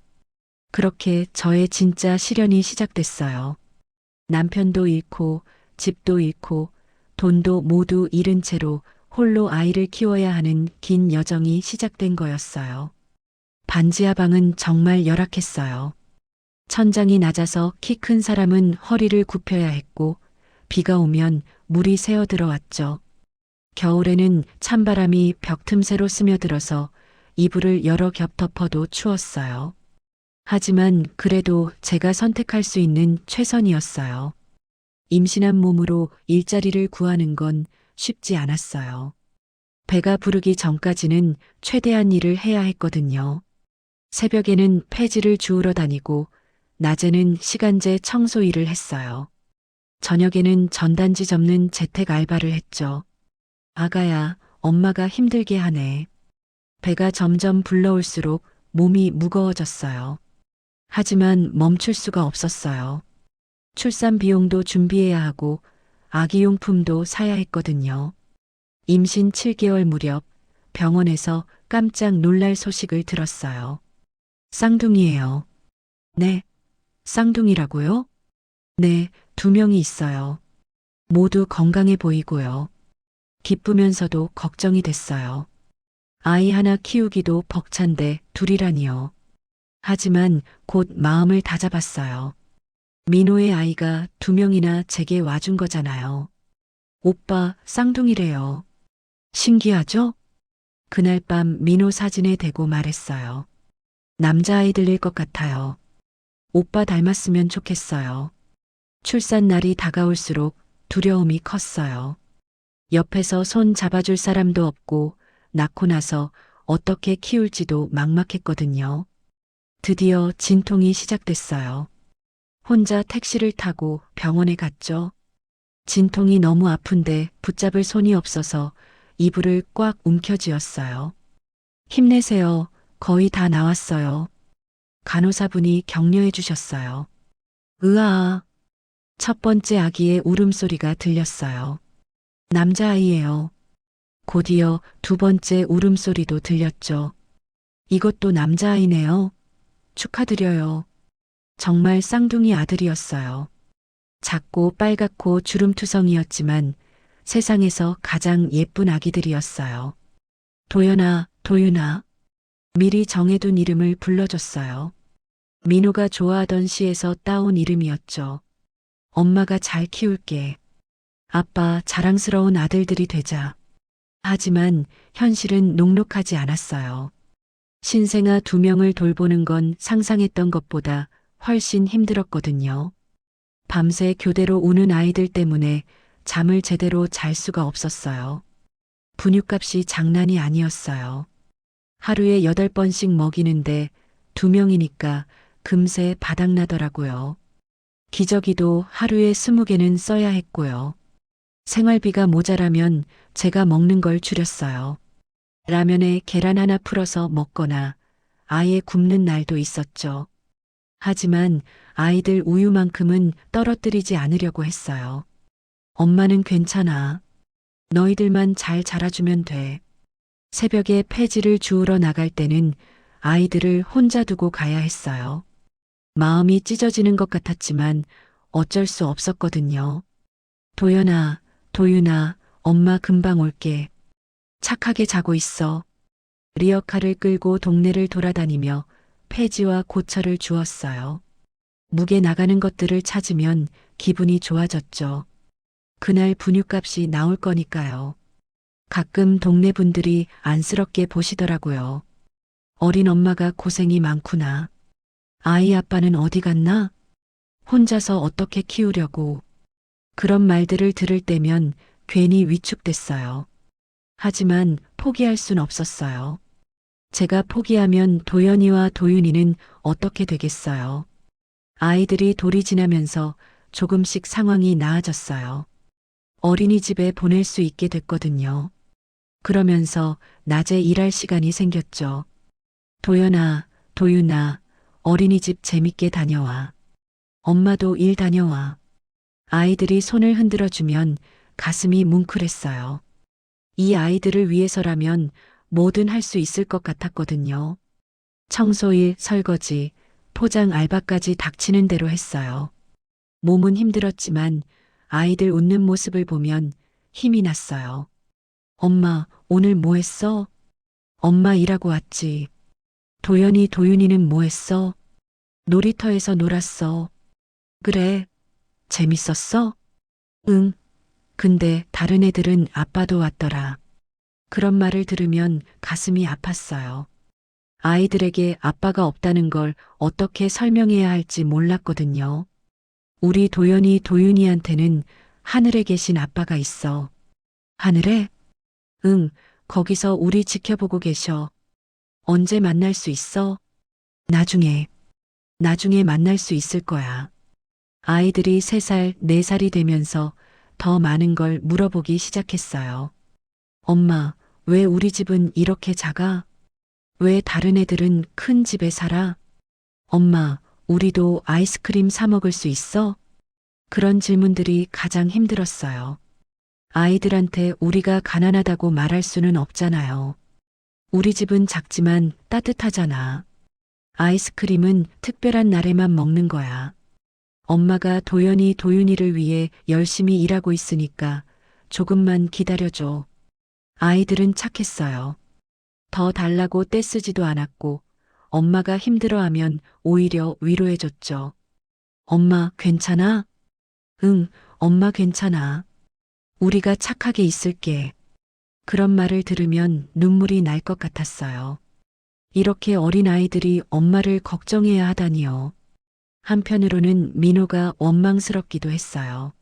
[SPEAKER 1] 그렇게 저의 진짜 시련이 시작됐어요. 남편도 잃고 집도 잃고 돈도 모두 잃은 채로 홀로 아이를 키워야 하는 긴 여정이 시작된 거였어요. 반지하방은 정말 열악했어요. 천장이 낮아서 키 큰 사람은 허리를 굽혀야 했고 비가 오면 물이 새어 들어왔죠. 겨울에는 찬바람이 벽 틈새로 스며들어서 이불을 여러 겹 덮어도 추웠어요. 하지만 그래도 제가 선택할 수 있는 최선이었어요. 임신한 몸으로 일자리를 구하는 건 쉽지 않았어요. 배가 부르기 전까지는 최대한 일을 해야 했거든요. 새벽에는 폐지를 주우러 다니고 낮에는 시간제 청소 일을 했어요. 저녁에는 전단지 접는 재택 알바를 했죠. 아가야, 엄마가 힘들게 하네. 배가 점점 불러올수록 몸이 무거워졌어요. 하지만 멈출 수가 없었어요. 출산 비용도 준비해야 하고 아기 용품도 사야 했거든요. 임신 7개월 무렵 병원에서 깜짝 놀랄 소식을 들었어요. 쌍둥이에요. 네, 쌍둥이라고요? 네, 2명이 있어요. 모두 건강해 보이고요. 기쁘면서도 걱정이 됐어요. 아이 하나 키우기도 벅찬데 둘이라니요. 하지만 곧 마음을 다잡았어요. 민호의 아이가 2명이나 제게 와준 거잖아요. 오빠 쌍둥이래요. 신기하죠? 그날 밤 민호 사진에 대고 말했어요. 남자아이들일 것 같아요. 오빠 닮았으면 좋겠어요. 출산 날이 다가올수록 두려움이 컸어요. 옆에서 손 잡아줄 사람도 없고 낳고 나서 어떻게 키울지도 막막했거든요. 드디어 진통이 시작됐어요. 혼자 택시를 타고 병원에 갔죠. 진통이 너무 아픈데 붙잡을 손이 없어서 이불을 꽉 움켜쥐었어요. 힘내세요. 거의 다 나왔어요. 간호사분이 격려해 주셨어요. 으아. 첫 번째 아기의 울음소리가 들렸어요. 남자아이예요. 곧이어 2번째 울음소리도 들렸죠. 이것도 남자아이네요. 축하드려요. 정말 쌍둥이 아들이었어요. 작고 빨갛고 주름투성이었지만 세상에서 가장 예쁜 아기들이었어요. 도연아, 도윤아. 미리 정해둔 이름을 불러줬어요. 민호가 좋아하던 시에서 따온 이름이었죠. 엄마가 잘 키울게. 아빠 자랑스러운 아들들이 되자. 하지만 현실은 녹록하지 않았어요. 신생아 2명을 돌보는 건 상상했던 것보다 훨씬 힘들었거든요. 밤새 교대로 우는 아이들 때문에 잠을 제대로 잘 수가 없었어요. 분유값이 장난이 아니었어요. 하루에 8번씩 먹이는데 2명이니까 금세 바닥나더라고요. 기저귀도 하루에 20개는 써야 했고요. 생활비가 모자라면 제가 먹는 걸 줄였어요. 라면에 계란 하나 풀어서 먹거나 아예 굶는 날도 있었죠. 하지만 아이들 우유만큼은 떨어뜨리지 않으려고 했어요. 엄마는 괜찮아. 너희들만 잘 자라주면 돼. 새벽에 폐지를 주우러 나갈 때는 아이들을 혼자 두고 가야 했어요. 마음이 찢어지는 것 같았지만 어쩔 수 없었거든요. 도연아, 도윤아, 엄마 금방 올게. 착하게 자고 있어. 리어카를 끌고 동네를 돌아다니며 폐지와 고철을 주었어요. 무게 나가는 것들을 찾으면 기분이 좋아졌죠. 그날 분유값이 나올 거니까요. 가끔 동네 분들이 안쓰럽게 보시더라고요. 어린 엄마가 고생이 많구나. 아이 아빠는 어디 갔나? 혼자서 어떻게 키우려고. 그런 말들을 들을 때면 괜히 위축됐어요. 하지만 포기할 순 없었어요. 제가 포기하면 도연이와 도윤이는 어떻게 되겠어요? 아이들이 돌이 지나면서 조금씩 상황이 나아졌어요. 어린이집에 보낼 수 있게 됐거든요. 그러면서 낮에 일할 시간이 생겼죠. 도연아, 도윤아, 어린이집 재밌게 다녀와. 엄마도 일 다녀와. 아이들이 손을 흔들어 주면 가슴이 뭉클했어요. 이 아이들을 위해서라면 뭐든 할 수 있을 것 같았거든요. 청소일, 설거지, 포장 알바까지 닥치는 대로 했어요. 몸은 힘들었지만 아이들 웃는 모습을 보면 힘이 났어요. 엄마, 오늘 뭐 했어? 엄마 일하고 왔지. 도연이, 도윤이는 뭐 했어? 놀이터에서 놀았어. 그래, 재밌었어? 응, 근데 다른 애들은 아빠도 왔더라. 그런 말을 들으면 가슴이 아팠어요. 아이들에게 아빠가 없다는 걸 어떻게 설명해야 할지 몰랐거든요. 우리 도연이 도윤이한테는 하늘에 계신 아빠가 있어. 하늘에? 응, 거기서 우리 지켜보고 계셔. 언제 만날 수 있어? 나중에, 나중에 만날 수 있을 거야. 아이들이 3살, 4살이 되면서 더 많은 걸 물어보기 시작했어요. 엄마, 왜 우리 집은 이렇게 작아? 왜 다른 애들은 큰 집에 살아? 엄마, 우리도 아이스크림 사 먹을 수 있어? 그런 질문들이 가장 힘들었어요. 아이들한테 우리가 가난하다고 말할 수는 없잖아요. 우리 집은 작지만 따뜻하잖아. 아이스크림은 특별한 날에만 먹는 거야. 엄마가 도연이 도윤이를 위해 열심히 일하고 있으니까 조금만 기다려줘. 아이들은 착했어요. 더 달라고 떼쓰지도 않았고 엄마가 힘들어하면 오히려 위로해줬죠. 엄마 괜찮아? 응, 엄마 괜찮아. 우리가 착하게 있을게. 그런 말을 들으면 눈물이 날 것 같았어요. 이렇게 어린 아이들이 엄마를 걱정해야 하다니요. 한편으로는 민호가 원망스럽기도 했어요.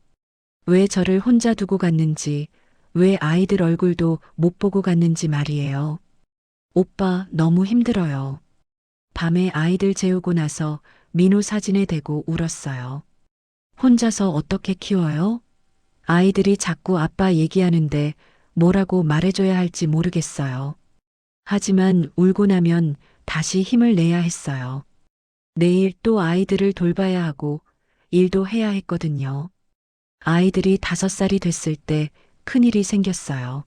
[SPEAKER 1] 왜 저를 혼자 두고 갔는지, 왜 아이들 얼굴도 못 보고 갔는지 말이에요. 오빠 너무 힘들어요. 밤에 아이들 재우고 나서 민호 사진에 대고 울었어요. 혼자서 어떻게 키워요? 아이들이 자꾸 아빠 얘기하는데 뭐라고 말해줘야 할지 모르겠어요. 하지만 울고 나면 다시 힘을 내야 했어요. 내일 또 아이들을 돌봐야 하고 일도 해야 했거든요. 아이들이 5살이 됐을 때 큰일이 생겼어요.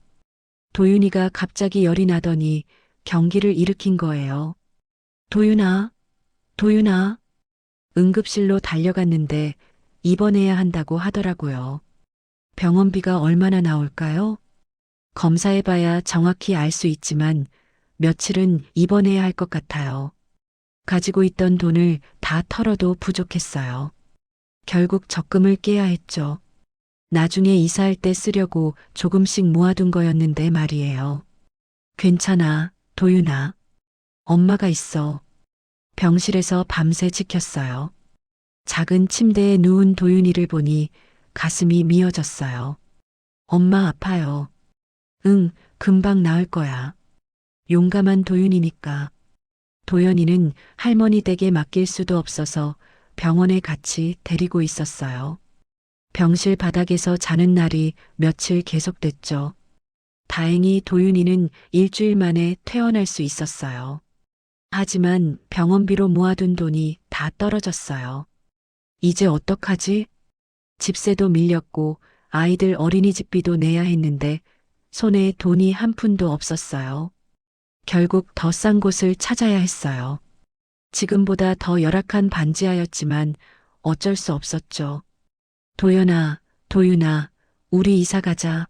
[SPEAKER 1] 도윤이가 갑자기 열이 나더니 경기를 일으킨 거예요. 도윤아, 도윤아. 응급실로 달려갔는데 입원해야 한다고 하더라고요. 병원비가 얼마나 나올까요? 검사해봐야 정확히 알 수 있지만 며칠은 입원해야 할 것 같아요. 가지고 있던 돈을 다 털어도 부족했어요. 결국 적금을 깨야 했죠. 나중에 이사할 때 쓰려고 조금씩 모아둔 거였는데 말이에요. 괜찮아, 도윤아. 엄마가 있어. 병실에서 밤새 지켰어요. 작은 침대에 누운 도윤이를 보니 가슴이 미어졌어요. 엄마 아파요. 응, 금방 나을 거야. 용감한 도윤이니까. 도연이는 할머니 댁에 맡길 수도 없어서 병원에 같이 데리고 있었어요. 병실 바닥에서 자는 날이 며칠 계속됐죠. 다행히 도윤이는 일주일 만에 퇴원할 수 있었어요. 하지만 병원비로 모아둔 돈이 다 떨어졌어요. 이제 어떡하지? 집세도 밀렸고 아이들 어린이집비도 내야 했는데 손에 돈이 한 푼도 없었어요. 결국 더 싼 곳을 찾아야 했어요. 지금보다 더 열악한 반지하였지만 어쩔 수 없었죠. 도연아, 도윤아, 우리 이사 가자.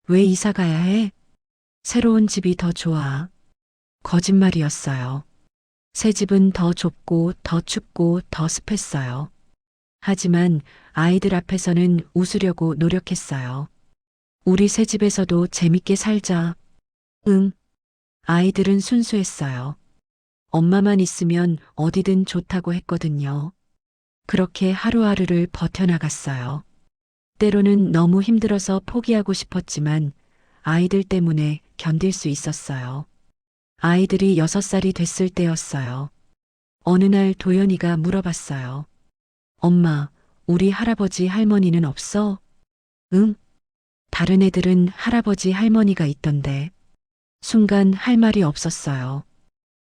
[SPEAKER 1] 왜 이사 가야 해? 새로운 집이 더 좋아. 거짓말이었어요. 새 집은 더 좁고 더 춥고 더 습했어요. 하지만 아이들 앞에서는 웃으려고 노력했어요. 우리 새 집에서도 재밌게 살자. 응. 아이들은 순수했어요. 엄마만 있으면 어디든 좋다고 했거든요. 그렇게 하루하루를 버텨나갔어요. 때로는 너무 힘들어서 포기하고 싶었지만 아이들 때문에 견딜 수 있었어요. 아이들이 6살이 됐을 때였어요. 어느 날 도연이가 물어봤어요. 엄마, 우리 할아버지 할머니는 없어? 응? 다른 애들은 할아버지 할머니가 있던데. 순간 할 말이 없었어요.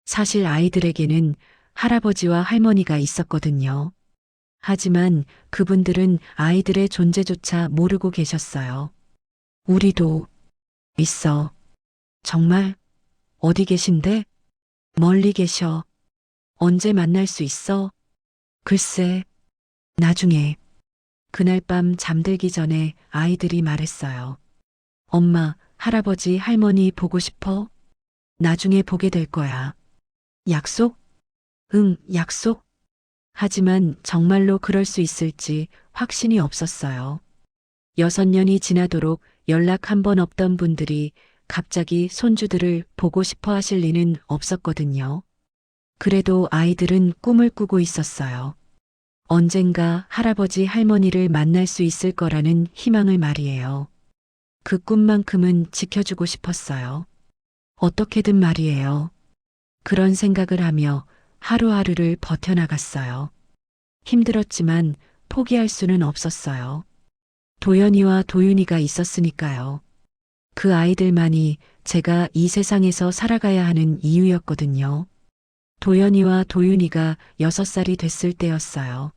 [SPEAKER 1] 사실 아이들에게는 할아버지와 할머니가 있었거든요. 하지만 그분들은 아이들의 존재조차 모르고 계셨어요. 우리도 있어. 정말? 어디 계신데? 멀리 계셔. 언제 만날 수 있어? 글쎄, 나중에. 그날 밤 잠들기 전에 아이들이 말했어요. 엄마, 할아버지, 할머니 보고 싶어? 나중에 보게 될 거야. 약속? 응, 약속. 하지만 정말로 그럴 수 있을지 확신이 없었어요. 6년이 지나도록 연락 한 번 없던 분들이 갑자기 손주들을 보고 싶어 하실 리는 없었거든요. 그래도 아이들은 꿈을 꾸고 있었어요. 언젠가 할아버지 할머니를 만날 수 있을 거라는 희망을 말이에요. 그 꿈만큼은 지켜주고 싶었어요. 어떻게든 말이에요. 그런 생각을 하며 하루하루를 버텨나갔어요. 힘들었지만 포기할 수는 없었어요. 도연이와 도윤이가 있었으니까요. 그 아이들만이 제가 이 세상에서 살아가야 하는 이유였거든요. 도연이와 도윤이가 6살이 됐을 때였어요.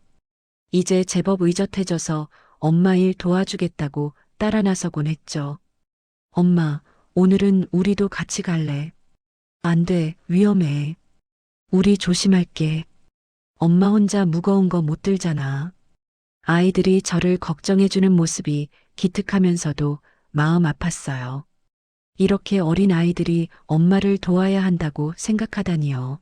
[SPEAKER 1] 이제 제법 의젓해져서 엄마 일 도와주겠다고 따라 나서곤 했죠. 엄마, 오늘은 우리도 같이 갈래. 안 돼, 위험해. 우리 조심할게. 엄마 혼자 무거운 거 못 들잖아. 아이들이 저를 걱정해주는 모습이 기특하면서도 마음 아팠어요. 이렇게 어린 아이들이 엄마를 도와야 한다고 생각하다니요.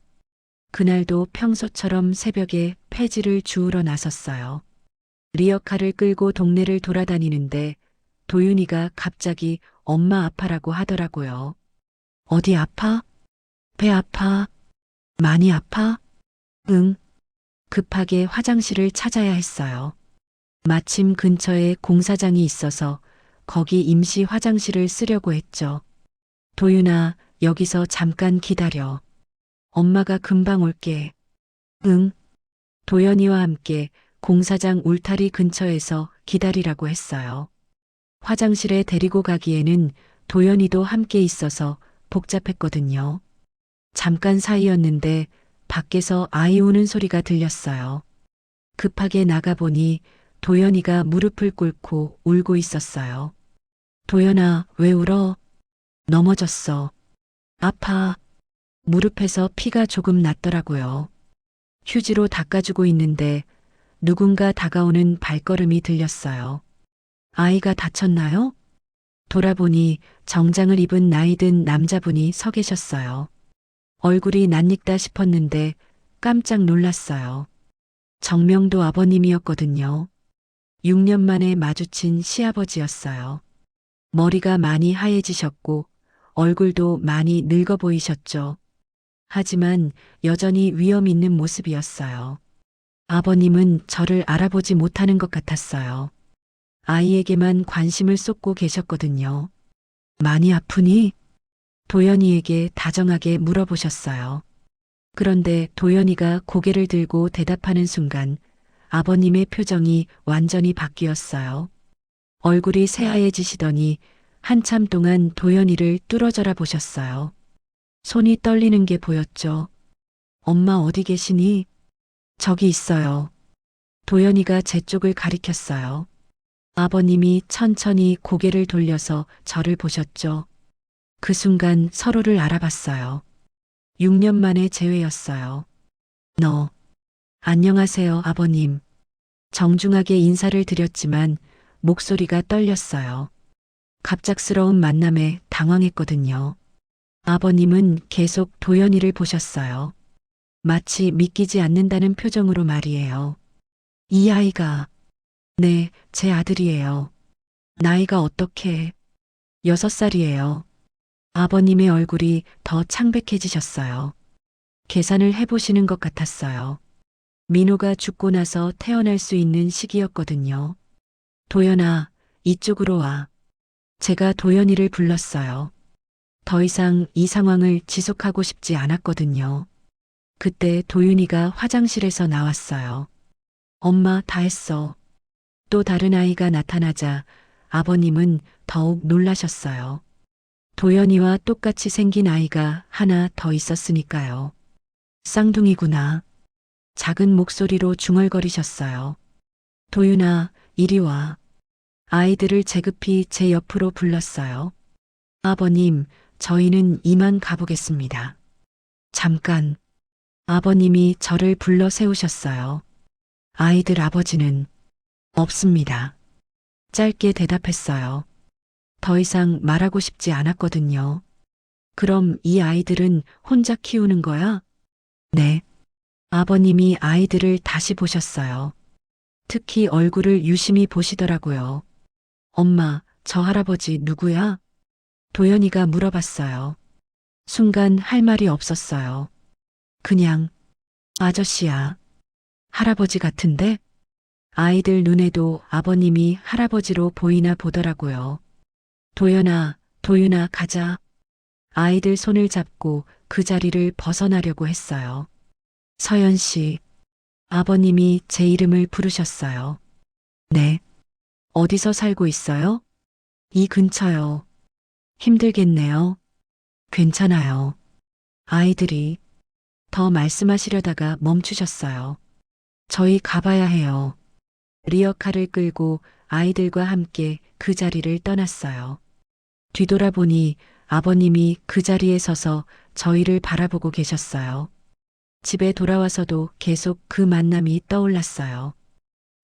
[SPEAKER 1] 그날도 평소처럼 새벽에 폐지를 주우러 나섰어요. 리어카를 끌고 동네를 돌아다니는데 도윤이가 갑자기 엄마 아파라고 하더라고요. 어디 아파? 배 아파? 많이 아파? 응. 급하게 화장실을 찾아야 했어요. 마침 근처에 공사장이 있어서 거기 임시 화장실을 쓰려고 했죠. 도윤아, 여기서 잠깐 기다려. 엄마가 금방 올게. 응. 도연이와 함께 공사장 울타리 근처에서 기다리라고 했어요. 화장실에 데리고 가기에는 도연이도 함께 있어서 복잡했거든요. 잠깐 사이였는데 밖에서 아이 우는 소리가 들렸어요. 급하게 나가보니 도연이가 무릎을 꿇고 울고 있었어요. 도연아, 왜 울어? 넘어졌어. 아파. 무릎에서 피가 조금 났더라고요. 휴지로 닦아주고 있는데 누군가 다가오는 발걸음이 들렸어요. 아이가 다쳤나요? 돌아보니 정장을 입은 나이든 남자분이 서 계셨어요. 얼굴이 낯익다 싶었는데 깜짝 놀랐어요. 정명도 아버님이었거든요. 6년 만에 마주친 시아버지였어요. 머리가 많이 하얘지셨고 얼굴도 많이 늙어 보이셨죠. 하지만 여전히 위험 있는 모습이었어요. 아버님은 저를 알아보지 못하는 것 같았어요. 아이에게만 관심을 쏟고 계셨거든요. 많이 아프니? 도연이에게 다정하게 물어보셨어요. 그런데 도연이가 고개를 들고 대답하는 순간 아버님의 표정이 완전히 바뀌었어요. 얼굴이 새하얘지시더니 한참 동안 도연이를 뚫어져라 보셨어요. 손이 떨리는 게 보였죠. 엄마 어디 계시니? 저기 있어요. 도연이가 제 쪽을 가리켰어요. 아버님이 천천히 고개를 돌려서 저를 보셨죠. 그 순간 서로를 알아봤어요. 6년 만의 재회였어요. 너. 안녕하세요, 아버님. 정중하게 인사를 드렸지만 목소리가 떨렸어요. 갑작스러운 만남에 당황했거든요. 아버님은 계속 도연이를 보셨어요. 마치 믿기지 않는다는 표정으로 말이에요. 이 아이가, 네, 제 아들이에요. 나이가 어떻게? 6살이에요. 아버님의 얼굴이 더 창백해지셨어요. 계산을 해보시는 것 같았어요. 민호가 죽고 나서 태어날 수 있는 시기였거든요. 도연아, 이쪽으로 와. 제가 도연이를 불렀어요. 더 이상 이 상황을 지속하고 싶지 않았거든요. 그때 도윤이가 화장실에서 나왔어요. 엄마, 다 했어. 또 다른 아이가 나타나자 아버님은 더욱 놀라셨어요. 도연이와 똑같이 생긴 아이가 하나 더 있었으니까요. 쌍둥이구나. 작은 목소리로 중얼거리셨어요. 도윤아, 이리 와. 아이들을 제급히 제 옆으로 불렀어요. 아버님, 저희는 이만 가보겠습니다. 잠깐. 아버님이 저를 불러 세우셨어요. 아이들 아버지는 없습니다. 짧게 대답했어요. 더 이상 말하고 싶지 않았거든요. 그럼 이 아이들은 혼자 키우는 거야? 네. 아버님이 아이들을 다시 보셨어요. 특히 얼굴을 유심히 보시더라고요. 엄마, 저 할아버지 누구야? 도연이가 물어봤어요. 순간 할 말이 없었어요. 그냥 아저씨야. 할아버지 같은데? 아이들 눈에도 아버님이 할아버지로 보이나 보더라고요. 도연아, 도윤아, 가자. 아이들 손을 잡고 그 자리를 벗어나려고 했어요. 서연 씨, 아버님이 제 이름을 부르셨어요. 네. 어디서 살고 있어요? 이 근처요. 힘들겠네요. 괜찮아요. 아이들이 더 말씀하시려다가 멈추셨어요. 저희 가봐야 해요. 리어카를 끌고 아이들과 함께 그 자리를 떠났어요. 뒤돌아보니 아버님이 그 자리에 서서 저희를 바라보고 계셨어요. 집에 돌아와서도 계속 그 만남이 떠올랐어요.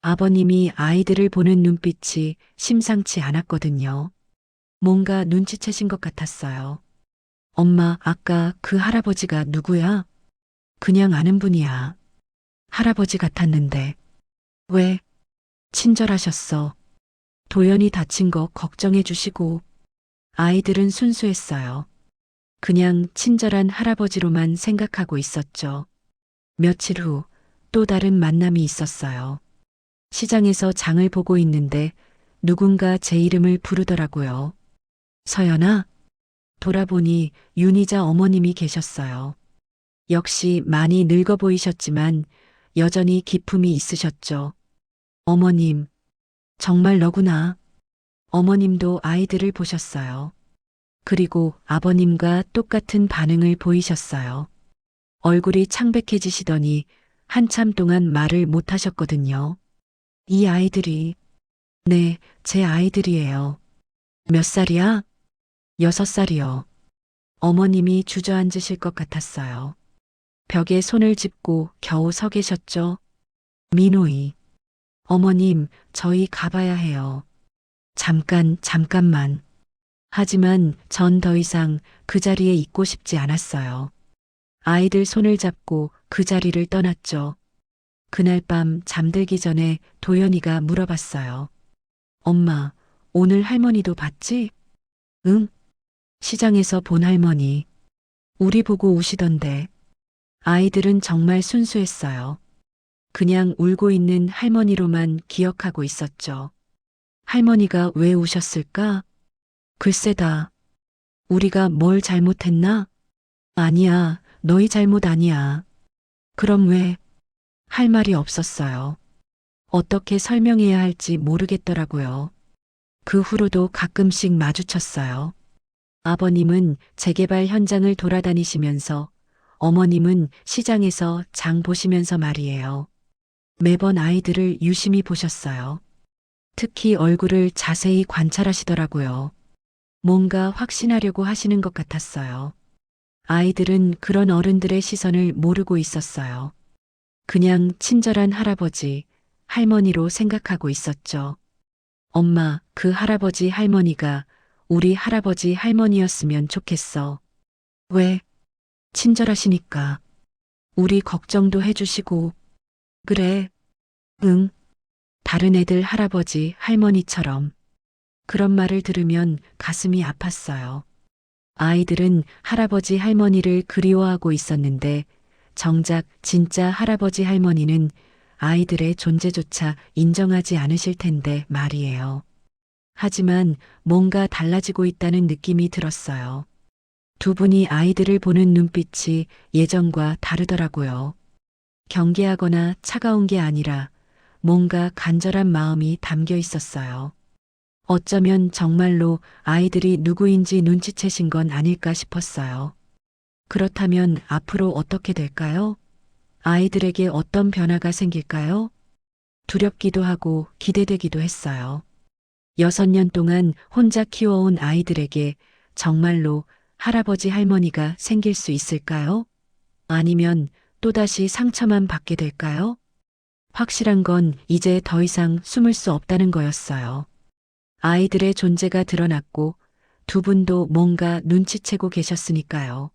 [SPEAKER 1] 아버님이 아이들을 보는 눈빛이 심상치 않았거든요. 뭔가 눈치채신 것 같았어요. 엄마, 아까 그 할아버지가 누구야? 그냥 아는 분이야. 할아버지 같았는데. 왜? 친절하셨어. 도연이 다친 거 걱정해 주시고. 아이들은 순수했어요. 그냥 친절한 할아버지로만 생각하고 있었죠. 며칠 후 또 다른 만남이 있었어요. 시장에서 장을 보고 있는데 누군가 제 이름을 부르더라고요. 서연아? 돌아보니 윤희자 어머님이 계셨어요. 역시 많이 늙어 보이셨지만 여전히 기품이 있으셨죠. 어머님, 정말 너구나. 어머님도 아이들을 보셨어요. 그리고 아버님과 똑같은 반응을 보이셨어요. 얼굴이 창백해지시더니 한참 동안 말을 못 하셨거든요. 이 아이들이, 네, 제 아이들이에요. 몇 살이야? 6살이요. 어머님이 주저앉으실 것 같았어요. 벽에 손을 짚고 겨우 서 계셨죠. 민호이. 어머님, 저희 가봐야 해요. 잠깐만. 하지만 전 더 이상 그 자리에 있고 싶지 않았어요. 아이들 손을 잡고 그 자리를 떠났죠. 그날 밤 잠들기 전에 도연이가 물어봤어요. 엄마, 오늘 할머니도 봤지? 응? 시장에서 본 할머니. 우리 보고 우시던데. 아이들은 정말 순수했어요. 그냥 울고 있는 할머니로만 기억하고 있었죠. 할머니가 왜 우셨을까? 글쎄다. 우리가 뭘 잘못했나? 아니야, 너희 잘못 아니야. 그럼 왜? 할 말이 없었어요. 어떻게 설명해야 할지 모르겠더라고요. 그 후로도 가끔씩 마주쳤어요. 아버님은 재개발 현장을 돌아다니시면서 어머님은 시장에서 장 보시면서 말이에요. 매번 아이들을 유심히 보셨어요. 특히 얼굴을 자세히 관찰하시더라고요. 뭔가 확신하려고 하시는 것 같았어요. 아이들은 그런 어른들의 시선을 모르고 있었어요. 그냥 친절한 할아버지, 할머니로 생각하고 있었죠. 엄마, 그 할아버지 할머니가 우리 할아버지 할머니였으면 좋겠어. 왜? 친절하시니까. 우리 걱정도 해주시고. 그래. 응. 다른 애들 할아버지 할머니처럼. 그런 말을 들으면 가슴이 아팠어요. 아이들은 할아버지 할머니를 그리워하고 있었는데 정작 진짜 할아버지 할머니는 아이들의 존재조차 인정하지 않으실 텐데 말이에요. 하지만 뭔가 달라지고 있다는 느낌이 들었어요. 두 분이 아이들을 보는 눈빛이 예전과 다르더라고요. 경계하거나 차가운 게 아니라 뭔가 간절한 마음이 담겨 있었어요. 어쩌면 정말로 아이들이 누구인지 눈치채신 건 아닐까 싶었어요. 그렇다면 앞으로 어떻게 될까요? 아이들에게 어떤 변화가 생길까요? 두렵기도 하고 기대되기도 했어요. 6년 동안 혼자 키워온 아이들에게 정말로 할아버지 할머니가 생길 수 있을까요? 아니면 또다시 상처만 받게 될까요? 확실한 건 이제 더 이상 숨을 수 없다는 거였어요. 아이들의 존재가 드러났고 두 분도 뭔가 눈치채고 계셨으니까요.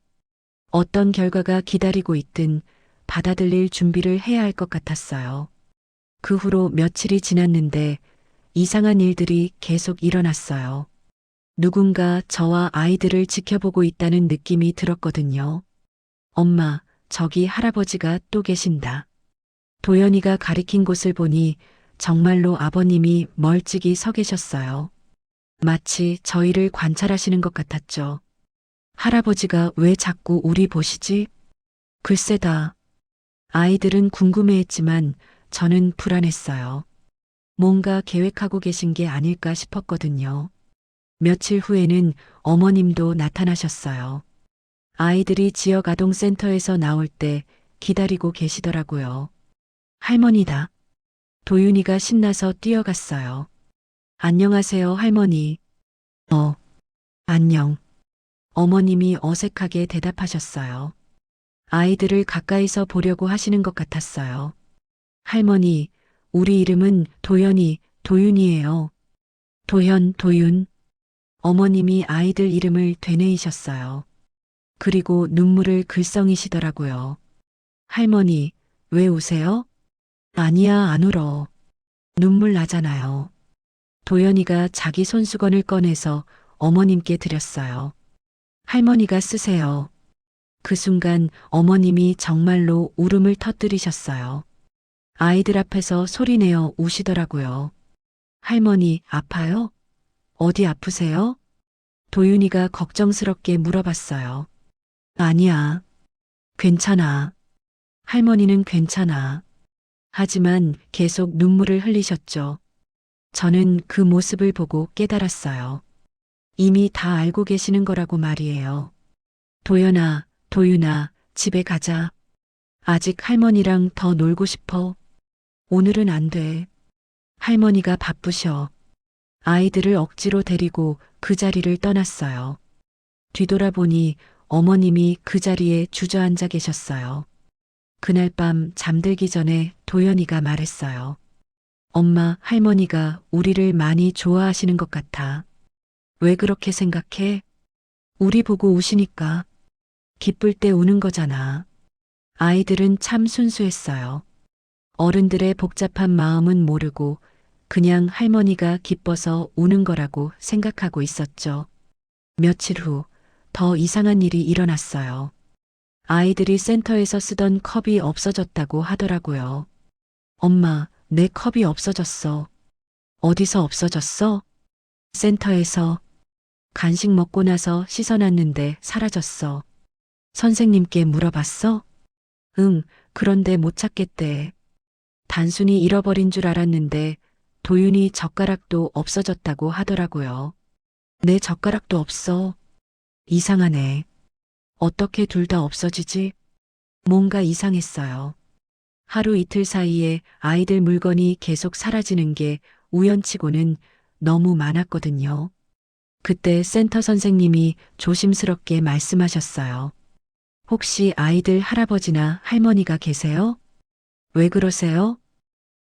[SPEAKER 1] 어떤 결과가 기다리고 있든 받아들일 준비를 해야 할 것 같았어요. 그 후로 며칠이 지났는데 이상한 일들이 계속 일어났어요. 누군가 저와 아이들을 지켜보고 있다는 느낌이 들었거든요. 엄마, 저기 할아버지가 또 계신다. 도연이가 가리킨 곳을 보니 정말로 아버님이 멀찍이 서 계셨어요. 마치 저희를 관찰하시는 것 같았죠. 할아버지가 왜 자꾸 우리 보시지? 글쎄다. 아이들은 궁금해했지만 저는 불안했어요. 뭔가 계획하고 계신 게 아닐까 싶었거든요. 며칠 후에는 어머님도 나타나셨어요. 아이들이 지역 아동센터에서 나올 때 기다리고 계시더라고요. 할머니다. 도윤이가 신나서 뛰어갔어요. 안녕하세요, 할머니. 안녕. 어머님이 어색하게 대답하셨어요. 아이들을 가까이서 보려고 하시는 것 같았어요. 할머니, 우리 이름은 도연이, 도윤이에요. 도현, 도윤. 어머님이 아이들 이름을 되뇌이셨어요. 그리고 눈물을 글썽이시더라고요. 할머니, 왜 우세요? 아니야, 안 울어. 눈물 나잖아요. 도연이가 자기 손수건을 꺼내서 어머님께 드렸어요. 할머니가 쓰세요. 그 순간 어머님이 정말로 울음을 터뜨리셨어요. 아이들 앞에서 소리내어 우시더라고요. 할머니, 아파요? 어디 아프세요? 도윤이가 걱정스럽게 물어봤어요. 아니야. 괜찮아. 할머니는 괜찮아. 하지만 계속 눈물을 흘리셨죠. 저는 그 모습을 보고 깨달았어요. 이미 다 알고 계시는 거라고 말이에요. 도연아, 도윤아, 집에 가자. 아직 할머니랑 더 놀고 싶어. 오늘은 안 돼. 할머니가 바쁘셔. 아이들을 억지로 데리고 그 자리를 떠났어요. 뒤돌아보니 어머님이 그 자리에 주저앉아 계셨어요. 그날 밤 잠들기 전에 도연이가 말했어요. 엄마, 할머니가 우리를 많이 좋아하시는 것 같아. 왜 그렇게 생각해? 우리 보고 우시니까. 기쁠 때 우는 거잖아. 아이들은 참 순수했어요. 어른들의 복잡한 마음은 모르고 그냥 할머니가 기뻐서 우는 거라고 생각하고 있었죠. 며칠 후 더 이상한 일이 일어났어요. 아이들이 센터에서 쓰던 컵이 없어졌다고 하더라고요. 엄마, 내 컵이 없어졌어. 어디서 없어졌어? 센터에서. 간식 먹고 나서 씻어놨는데 사라졌어. 선생님께 물어봤어? 응, 그런데 못 찾겠대. 단순히 잃어버린 줄 알았는데 도윤이 젓가락도 없어졌다고 하더라고요. 내 젓가락도 없어. 이상하네. 어떻게 둘 다 없어지지? 뭔가 이상했어요. 하루 이틀 사이에 아이들 물건이 계속 사라지는 게 우연치고는 너무 많았거든요. 그때 센터 선생님이 조심스럽게 말씀하셨어요. 혹시 아이들 할아버지나 할머니가 계세요? 왜 그러세요?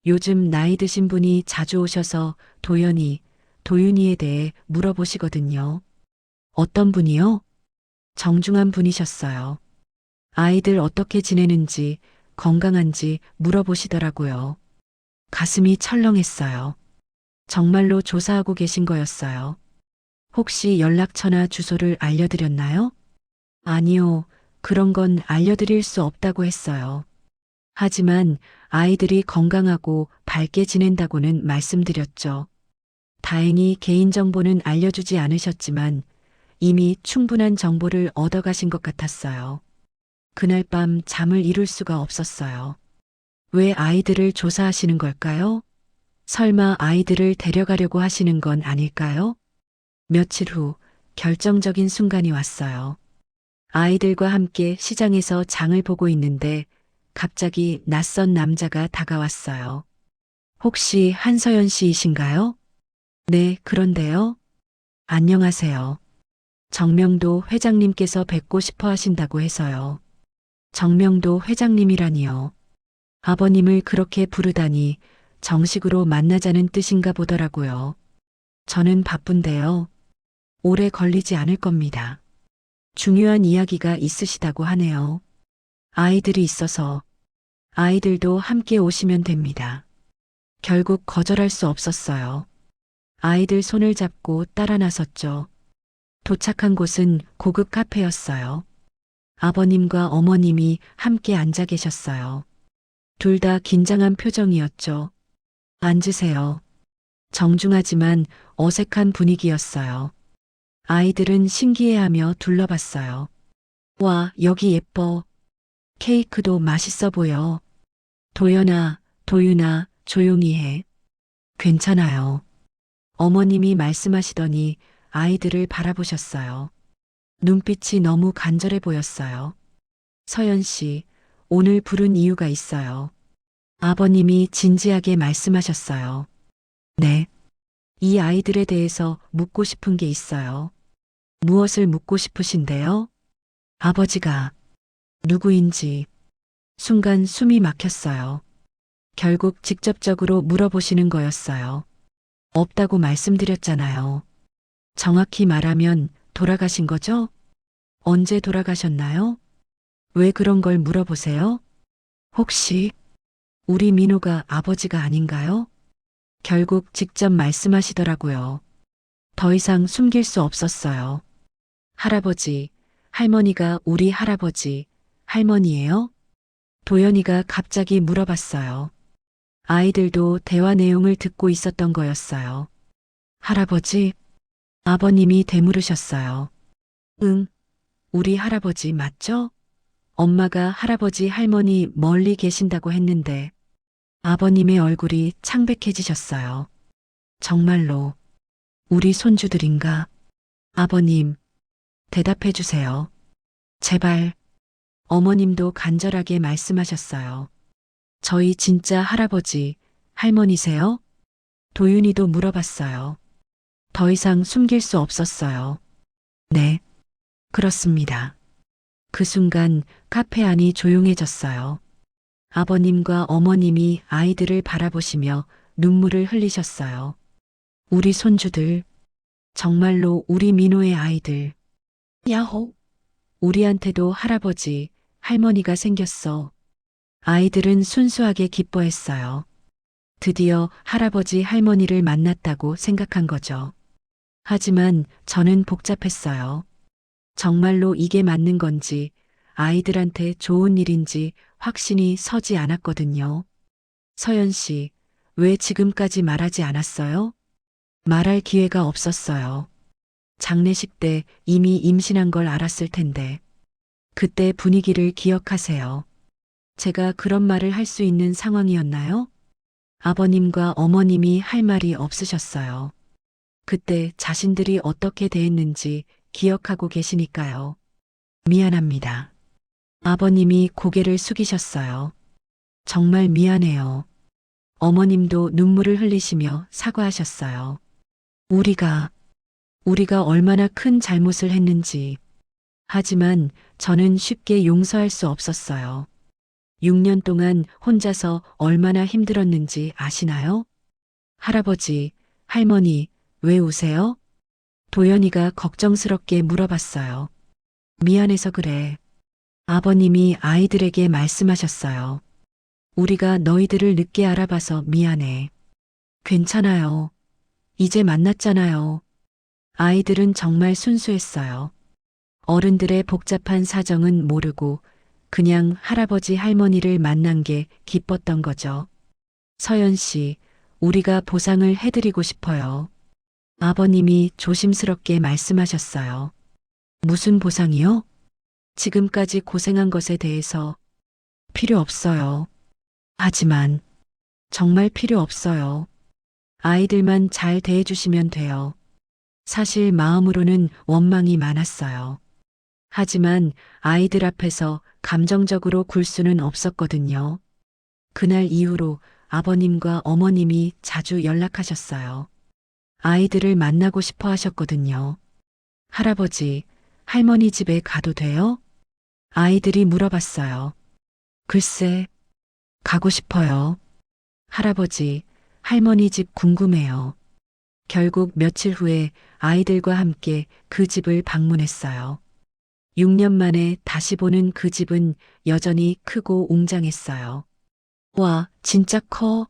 [SPEAKER 1] 요즘 나이 드신 분이 자주 오셔서 도연이, 도윤이에 대해 물어보시거든요. 어떤 분이요? 정중한 분이셨어요. 아이들 어떻게 지내는지, 건강한지 물어보시더라고요. 가슴이 철렁했어요. 정말로 조사하고 계신 거였어요. 혹시 연락처나 주소를 알려드렸나요? 아니요, 그런 건 알려드릴 수 없다고 했어요. 하지만 아이들이 건강하고 밝게 지낸다고는 말씀드렸죠. 다행히 개인정보는 알려주지 않으셨지만 이미 충분한 정보를 얻어가신 것 같았어요. 그날 밤 잠을 이룰 수가 없었어요. 왜 아이들을 조사하시는 걸까요? 설마 아이들을 데려가려고 하시는 건 아닐까요? 며칠 후 결정적인 순간이 왔어요. 아이들과 함께 시장에서 장을 보고 있는데 갑자기 낯선 남자가 다가왔어요. 혹시 한서연 씨이신가요? 네, 그런데요. 안녕하세요. 정명도 회장님께서 뵙고 싶어 하신다고 해서요. 정명도 회장님이라니요. 아버님을 그렇게 부르다니 정식으로 만나자는 뜻인가 보더라고요. 저는 바쁜데요. 오래 걸리지 않을 겁니다. 중요한 이야기가 있으시다고 하네요. 아이들이 있어서 아이들도 함께 오시면 됩니다. 결국 거절할 수 없었어요. 아이들 손을 잡고 따라 나섰죠. 도착한 곳은 고급 카페였어요. 아버님과 어머님이 함께 앉아 계셨어요. 둘 다 긴장한 표정이었죠. 앉으세요. 정중하지만 어색한 분위기였어요. 아이들은 신기해하며 둘러봤어요. 와, 여기 예뻐. 케이크도 맛있어 보여. 도연아, 도윤아, 조용히 해. 괜찮아요. 어머님이 말씀하시더니 아이들을 바라보셨어요. 눈빛이 너무 간절해 보였어요. 서연 씨, 오늘 부른 이유가 있어요. 아버님이 진지하게 말씀하셨어요. 네. 이 아이들에 대해서 묻고 싶은 게 있어요. 무엇을 묻고 싶으신데요? 아버지가 누구인지. 순간 숨이 막혔어요. 결국 직접적으로 물어보시는 거였어요. 없다고 말씀드렸잖아요. 정확히 말하면 돌아가신 거죠? 언제 돌아가셨나요? 왜 그런 걸 물어보세요? 혹시 우리 민호가 아버지가 아닌가요? 결국 직접 말씀하시더라고요. 더 이상 숨길 수 없었어요. 할아버지, 할머니가 우리 할아버지, 할머니예요? 도연이가 갑자기 물어봤어요. 아이들도 대화 내용을 듣고 있었던 거였어요. 할아버지? 아버님이 되물으셨어요. 응, 우리 할아버지 맞죠? 엄마가 할아버지 할머니 멀리 계신다고 했는데 아버님의 얼굴이 창백해지셨어요. 정말로 우리 손주들인가? 아버님, 대답해 주세요. 제발. 어머님도 간절하게 말씀하셨어요. 저희 진짜 할아버지, 할머니세요? 도윤이도 물어봤어요. 더 이상 숨길 수 없었어요. 네, 그렇습니다. 그 순간 카페 안이 조용해졌어요. 아버님과 어머님이 아이들을 바라보시며 눈물을 흘리셨어요. 우리 손주들, 정말로 우리 민호의 아이들. 야호! 우리한테도 할아버지, 할머니가 생겼어. 아이들은 순수하게 기뻐했어요. 드디어 할아버지, 할머니를 만났다고 생각한 거죠. 하지만 저는 복잡했어요. 정말로 이게 맞는 건지, 아이들한테 좋은 일인지 확신이 서지 않았거든요. 서연 씨, 왜 지금까지 말하지 않았어요? 말할 기회가 없었어요. 장례식 때 이미 임신한 걸 알았을 텐데. 그때 분위기를 기억하세요. 제가 그런 말을 할 수 있는 상황이었나요? 아버님과 어머님이 할 말이 없으셨어요. 그때 자신들이 어떻게 대했는지 기억하고 계시니까요. 미안합니다. 아버님이 고개를 숙이셨어요. 정말 미안해요. 어머님도 눈물을 흘리시며 사과하셨어요. 우리가 얼마나 큰 잘못을 했는지. 하지만 저는 쉽게 용서할 수 없었어요. 6년 동안 혼자서 얼마나 힘들었는지 아시나요? 할아버지, 할머니, 왜 우세요? 도연이가 걱정스럽게 물어봤어요. 미안해서 그래. 아버님이 아이들에게 말씀하셨어요. 우리가 너희들을 늦게 알아봐서 미안해. 괜찮아요. 이제 만났잖아요. 아이들은 정말 순수했어요. 어른들의 복잡한 사정은 모르고 그냥 할아버지 할머니를 만난 게 기뻤던 거죠. 서연 씨, 우리가 보상을 해드리고 싶어요. 아버님이 조심스럽게 말씀하셨어요. 무슨 보상이요? 지금까지 고생한 것에 대해서 필요 없어요. 하지만 정말 필요 없어요. 아이들만 잘 대해주시면 돼요. 사실 마음으로는 원망이 많았어요. 하지만 아이들 앞에서 감정적으로 굴 수는 없었거든요. 그날 이후로 아버님과 어머님이 자주 연락하셨어요. 아이들을 만나고 싶어 하셨거든요. 할아버지, 할머니 집에 가도 돼요? 아이들이 물어봤어요. 글쎄, 가고 싶어요. 할아버지, 할머니 집 궁금해요. 결국 며칠 후에 아이들과 함께 그 집을 방문했어요. 6년 만에 다시 보는 그 집은 여전히 크고 웅장했어요. 와, 진짜 커.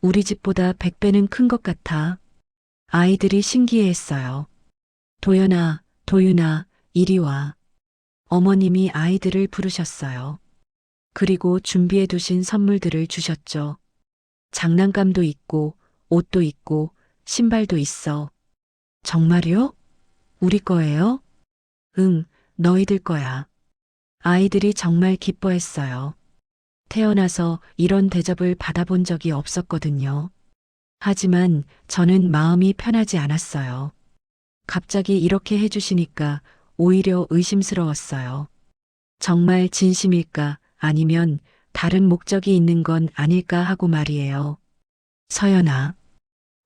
[SPEAKER 1] 우리 집보다 100배는 큰 것 같아. 아이들이 신기해했어요. 도연아, 도윤아, 이리 와. 어머님이 아이들을 부르셨어요. 그리고 준비해 두신 선물들을 주셨죠. 장난감도 있고, 옷도 있고, 신발도 있어. 정말요? 우리 거예요? 응, 너희들 거야. 아이들이 정말 기뻐했어요. 태어나서 이런 대접을 받아본 적이 없었거든요. 하지만 저는 마음이 편하지 않았어요. 갑자기 이렇게 해주시니까 오히려 의심스러웠어요. 정말 진심일까 아니면 다른 목적이 있는 건 아닐까 하고 말이에요. 서연아,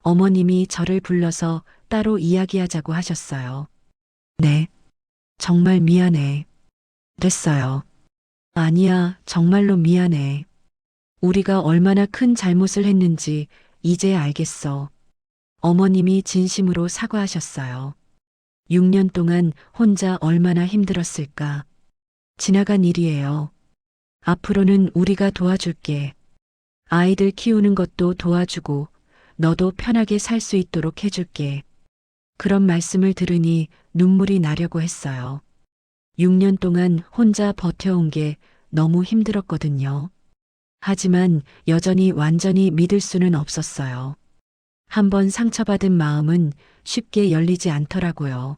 [SPEAKER 1] 어머님이 저를 불러서 따로 이야기하자고 하셨어요. 네, 정말 미안해. 그랬어요. 아니야, 정말로 미안해. 우리가 얼마나 큰 잘못을 했는지 이제 알겠어. 어머님이 진심으로 사과하셨어요. 6년 동안 혼자 얼마나 힘들었을까. 지나간 일이에요. 앞으로는 우리가 도와줄게. 아이들 키우는 것도 도와주고 너도 편하게 살 수 있도록 해줄게. 그런 말씀을 들으니 눈물이 나려고 했어요. 6년 동안 혼자 버텨온 게 너무 힘들었거든요. 하지만 여전히 완전히 믿을 수는 없었어요. 한번 상처받은 마음은 쉽게 열리지 않더라고요.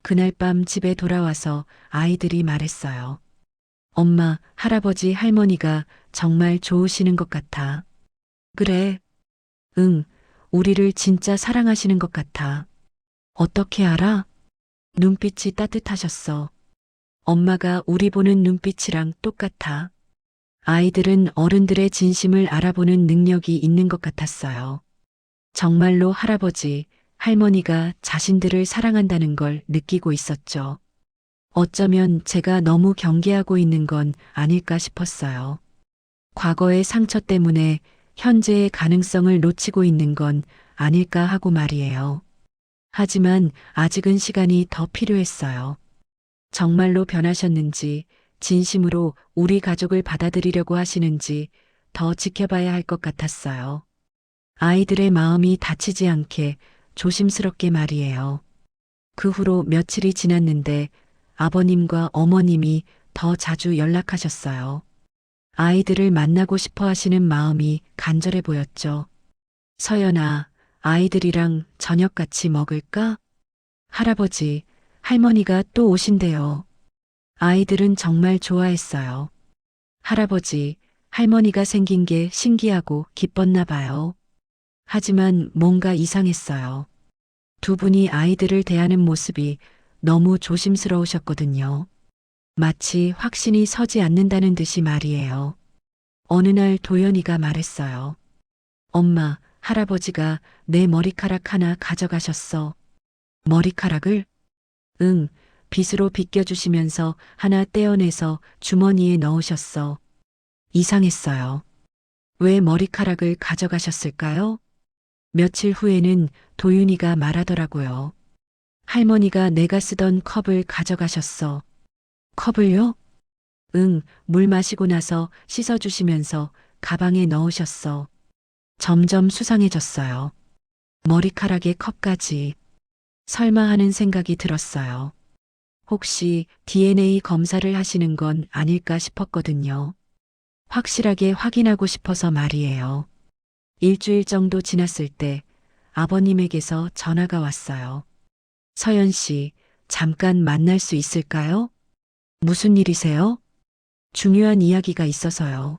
[SPEAKER 1] 그날 밤 집에 돌아와서 아이들이 말했어요. 엄마, 할아버지, 할머니가 정말 좋으시는 것 같아. 그래. 응, 우리를 진짜 사랑하시는 것 같아. 어떻게 알아? 눈빛이 따뜻하셨어. 엄마가 우리 보는 눈빛이랑 똑같아. 아이들은 어른들의 진심을 알아보는 능력이 있는 것 같았어요. 정말로 할아버지, 할머니가 자신들을 사랑한다는 걸 느끼고 있었죠. 어쩌면 제가 너무 경계하고 있는 건 아닐까 싶었어요. 과거의 상처 때문에 현재의 가능성을 놓치고 있는 건 아닐까 하고 말이에요. 하지만 아직은 시간이 더 필요했어요. 정말로 변하셨는지, 진심으로 우리 가족을 받아들이려고 하시는지 더 지켜봐야 할 것 같았어요. 아이들의 마음이 다치지 않게 조심스럽게 말이에요. 그 후로 며칠이 지났는데 아버님과 어머님이 더 자주 연락하셨어요. 아이들을 만나고 싶어 하시는 마음이 간절해 보였죠. 서연아, 아이들이랑 저녁 같이 먹을까? 할아버지, 할머니가 또 오신대요. 아이들은 정말 좋아했어요. 할아버지, 할머니가 생긴 게 신기하고 기뻤나 봐요. 하지만 뭔가 이상했어요. 두 분이 아이들을 대하는 모습이 너무 조심스러우셨거든요. 마치 확신이 서지 않는다는 듯이 말이에요. 어느 날 도연이가 말했어요. 엄마, 할아버지가 내 머리카락 하나 가져가셨어. 머리카락을? 응, 빗으로 빗겨주시면서 하나 떼어내서 주머니에 넣으셨어. 이상했어요. 왜 머리카락을 가져가셨을까요? 며칠 후에는 도윤이가 말하더라고요. 할머니가 내가 쓰던 컵을 가져가셨어. 컵을요? 응, 물 마시고 나서 씻어주시면서 가방에 넣으셨어. 점점 수상해졌어요. 머리카락에 컵까지. 설마 하는 생각이 들었어요. 혹시 DNA 검사를 하시는 건 아닐까 싶었거든요. 확실하게 확인하고 싶어서 말이에요. 일주일 정도 지났을 때 아버님에게서 전화가 왔어요. 서연 씨, 잠깐 만날 수 있을까요? 무슨 일이세요? 중요한 이야기가 있어서요.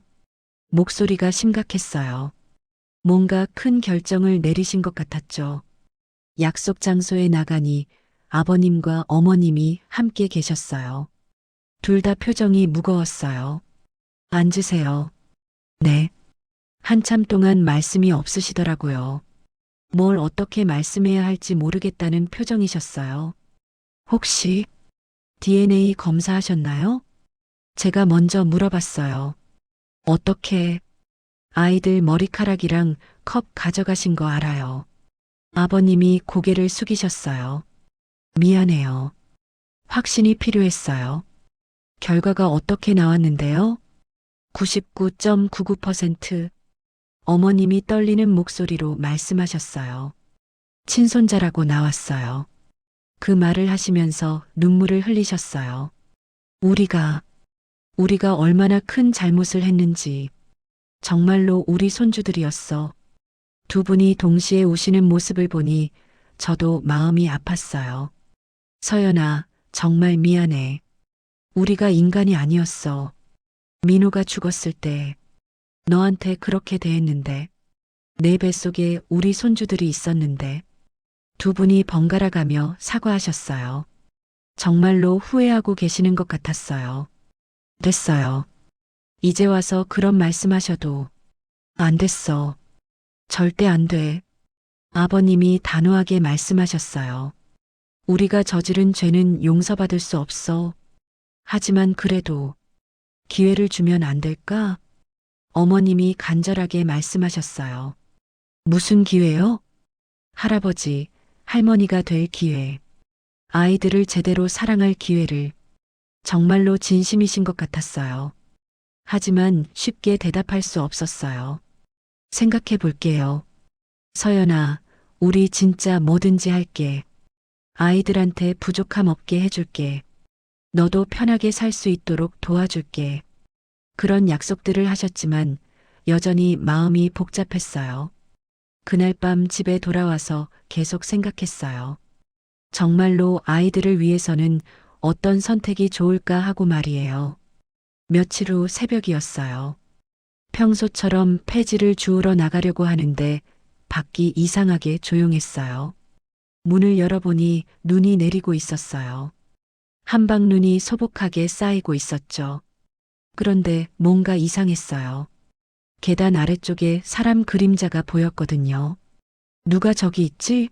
[SPEAKER 1] 목소리가 심각했어요. 뭔가 큰 결정을 내리신 것 같았죠. 약속 장소에 나가니 아버님과 어머님이 함께 계셨어요. 둘 다 표정이 무거웠어요. 앉으세요. 네. 한참 동안 말씀이 없으시더라고요. 뭘 어떻게 말씀해야 할지 모르겠다는 표정이셨어요. 혹시 DNA 검사하셨나요? 제가 먼저 물어봤어요. 어떻게 아이들 머리카락이랑 컵 가져가신 거 알아요. 아버님이 고개를 숙이셨어요. 미안해요. 확신이 필요했어요. 결과가 어떻게 나왔는데요? 99.99%. 어머님이 떨리는 목소리로 말씀하셨어요. 친손자라고 나왔어요. 그 말을 하시면서 눈물을 흘리셨어요. 우리가 얼마나 큰 잘못을 했는지, 정말로 우리 손주들이었어. 두 분이 동시에 우시는 모습을 보니 저도 마음이 아팠어요. 서연아, 정말 미안해. 우리가 인간이 아니었어. 민호가 죽었을 때 너한테 그렇게 대했는데, 내 뱃속에 우리 손주들이 있었는데, 두 분이 번갈아 가며 사과하셨어요. 정말로 후회하고 계시는 것 같았어요. 됐어요. 이제 와서 그런 말씀하셔도 안 됐어. 절대 안 돼. 아버님이 단호하게 말씀하셨어요. 우리가 저지른 죄는 용서받을 수 없어. 하지만 그래도 기회를 주면 안 될까? 어머님이 간절하게 말씀하셨어요. 무슨 기회요? 할아버지, 할머니가 될 기회. 아이들을 제대로 사랑할 기회를. 정말로 진심이신 것 같았어요. 하지만 쉽게 대답할 수 없었어요. 생각해 볼게요. 서연아, 우리 진짜 뭐든지 할게. 아이들한테 부족함 없게 해줄게. 너도 편하게 살 수 있도록 도와줄게. 그런 약속들을 하셨지만 여전히 마음이 복잡했어요. 그날 밤 집에 돌아와서 계속 생각했어요. 정말로 아이들을 위해서는 어떤 선택이 좋을까 하고 말이에요. 며칠 후 새벽이었어요. 평소처럼 폐지를 주우러 나가려고 하는데 밖이 이상하게 조용했어요. 문을 열어보니 눈이 내리고 있었어요. 한방눈이 소복하게 쌓이고 있었죠. 그런데 뭔가 이상했어요. 계단 아래쪽에 사람 그림자가 보였거든요. 누가 저기 있지?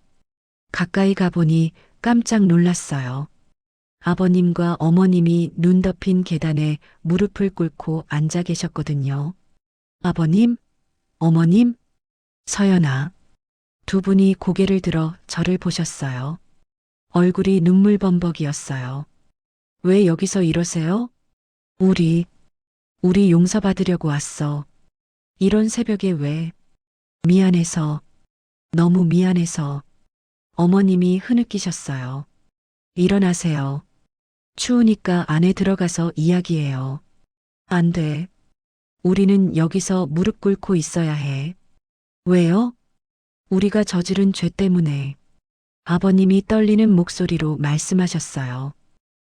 [SPEAKER 1] 가까이 가보니 깜짝 놀랐어요. 아버님과 어머님이 눈 덮인 계단에 무릎을 꿇고 앉아 계셨거든요. 아버님, 어머님, 서연아. 두 분이 고개를 들어 저를 보셨어요. 얼굴이 눈물범벅이었어요. 왜 여기서 이러세요? 우리 용서받으려고 왔어. 이런 새벽에 왜? 미안해서, 너무 미안해서. 어머님이 흐느끼셨어요. 일어나세요. 추우니까 안에 들어가서 이야기해요. 안 돼. 우리는 여기서 무릎 꿇고 있어야 해. 왜요? 우리가 저지른 죄 때문에. 아버님이 떨리는 목소리로 말씀하셨어요.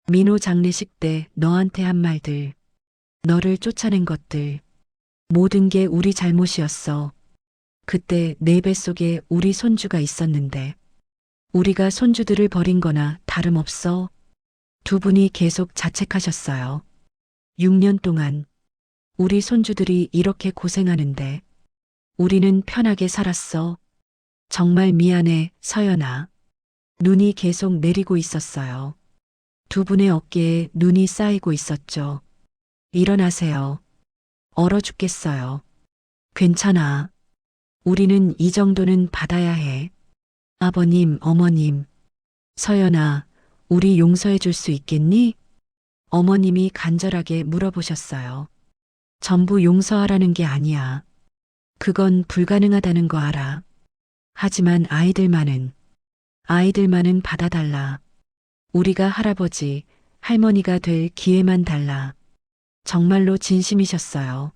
[SPEAKER 1] 민호 장례식 때 너한테 한 말들, 너를 쫓아낸 것들, 모든 게 우리 잘못이었어. 그때 내 뱃속에 우리 손주가 있었는데, 우리가 손주들을 버린 거나 다름없어. 두 분이 계속 자책하셨어요. 6년 동안 우리 손주들이 이렇게 고생하는데, 우리는 편하게 살았어. 정말 미안해, 서연아. 눈이 계속 내리고 있었어요. 두 분의 어깨에 눈이 쌓이고 있었죠. 일어나세요. 얼어 죽겠어요. 괜찮아. 우리는 이 정도는 받아야 해. 아버님, 어머님. 서연아, 우리 용서해 줄 수 있겠니? 어머님이 간절하게 물어보셨어요. 전부 용서하라는 게 아니야. 그건 불가능하다는 거 알아. 하지만 아이들만은 받아달라. 우리가 할아버지, 할머니가 될 기회만 달라. 정말로 진심이셨어요.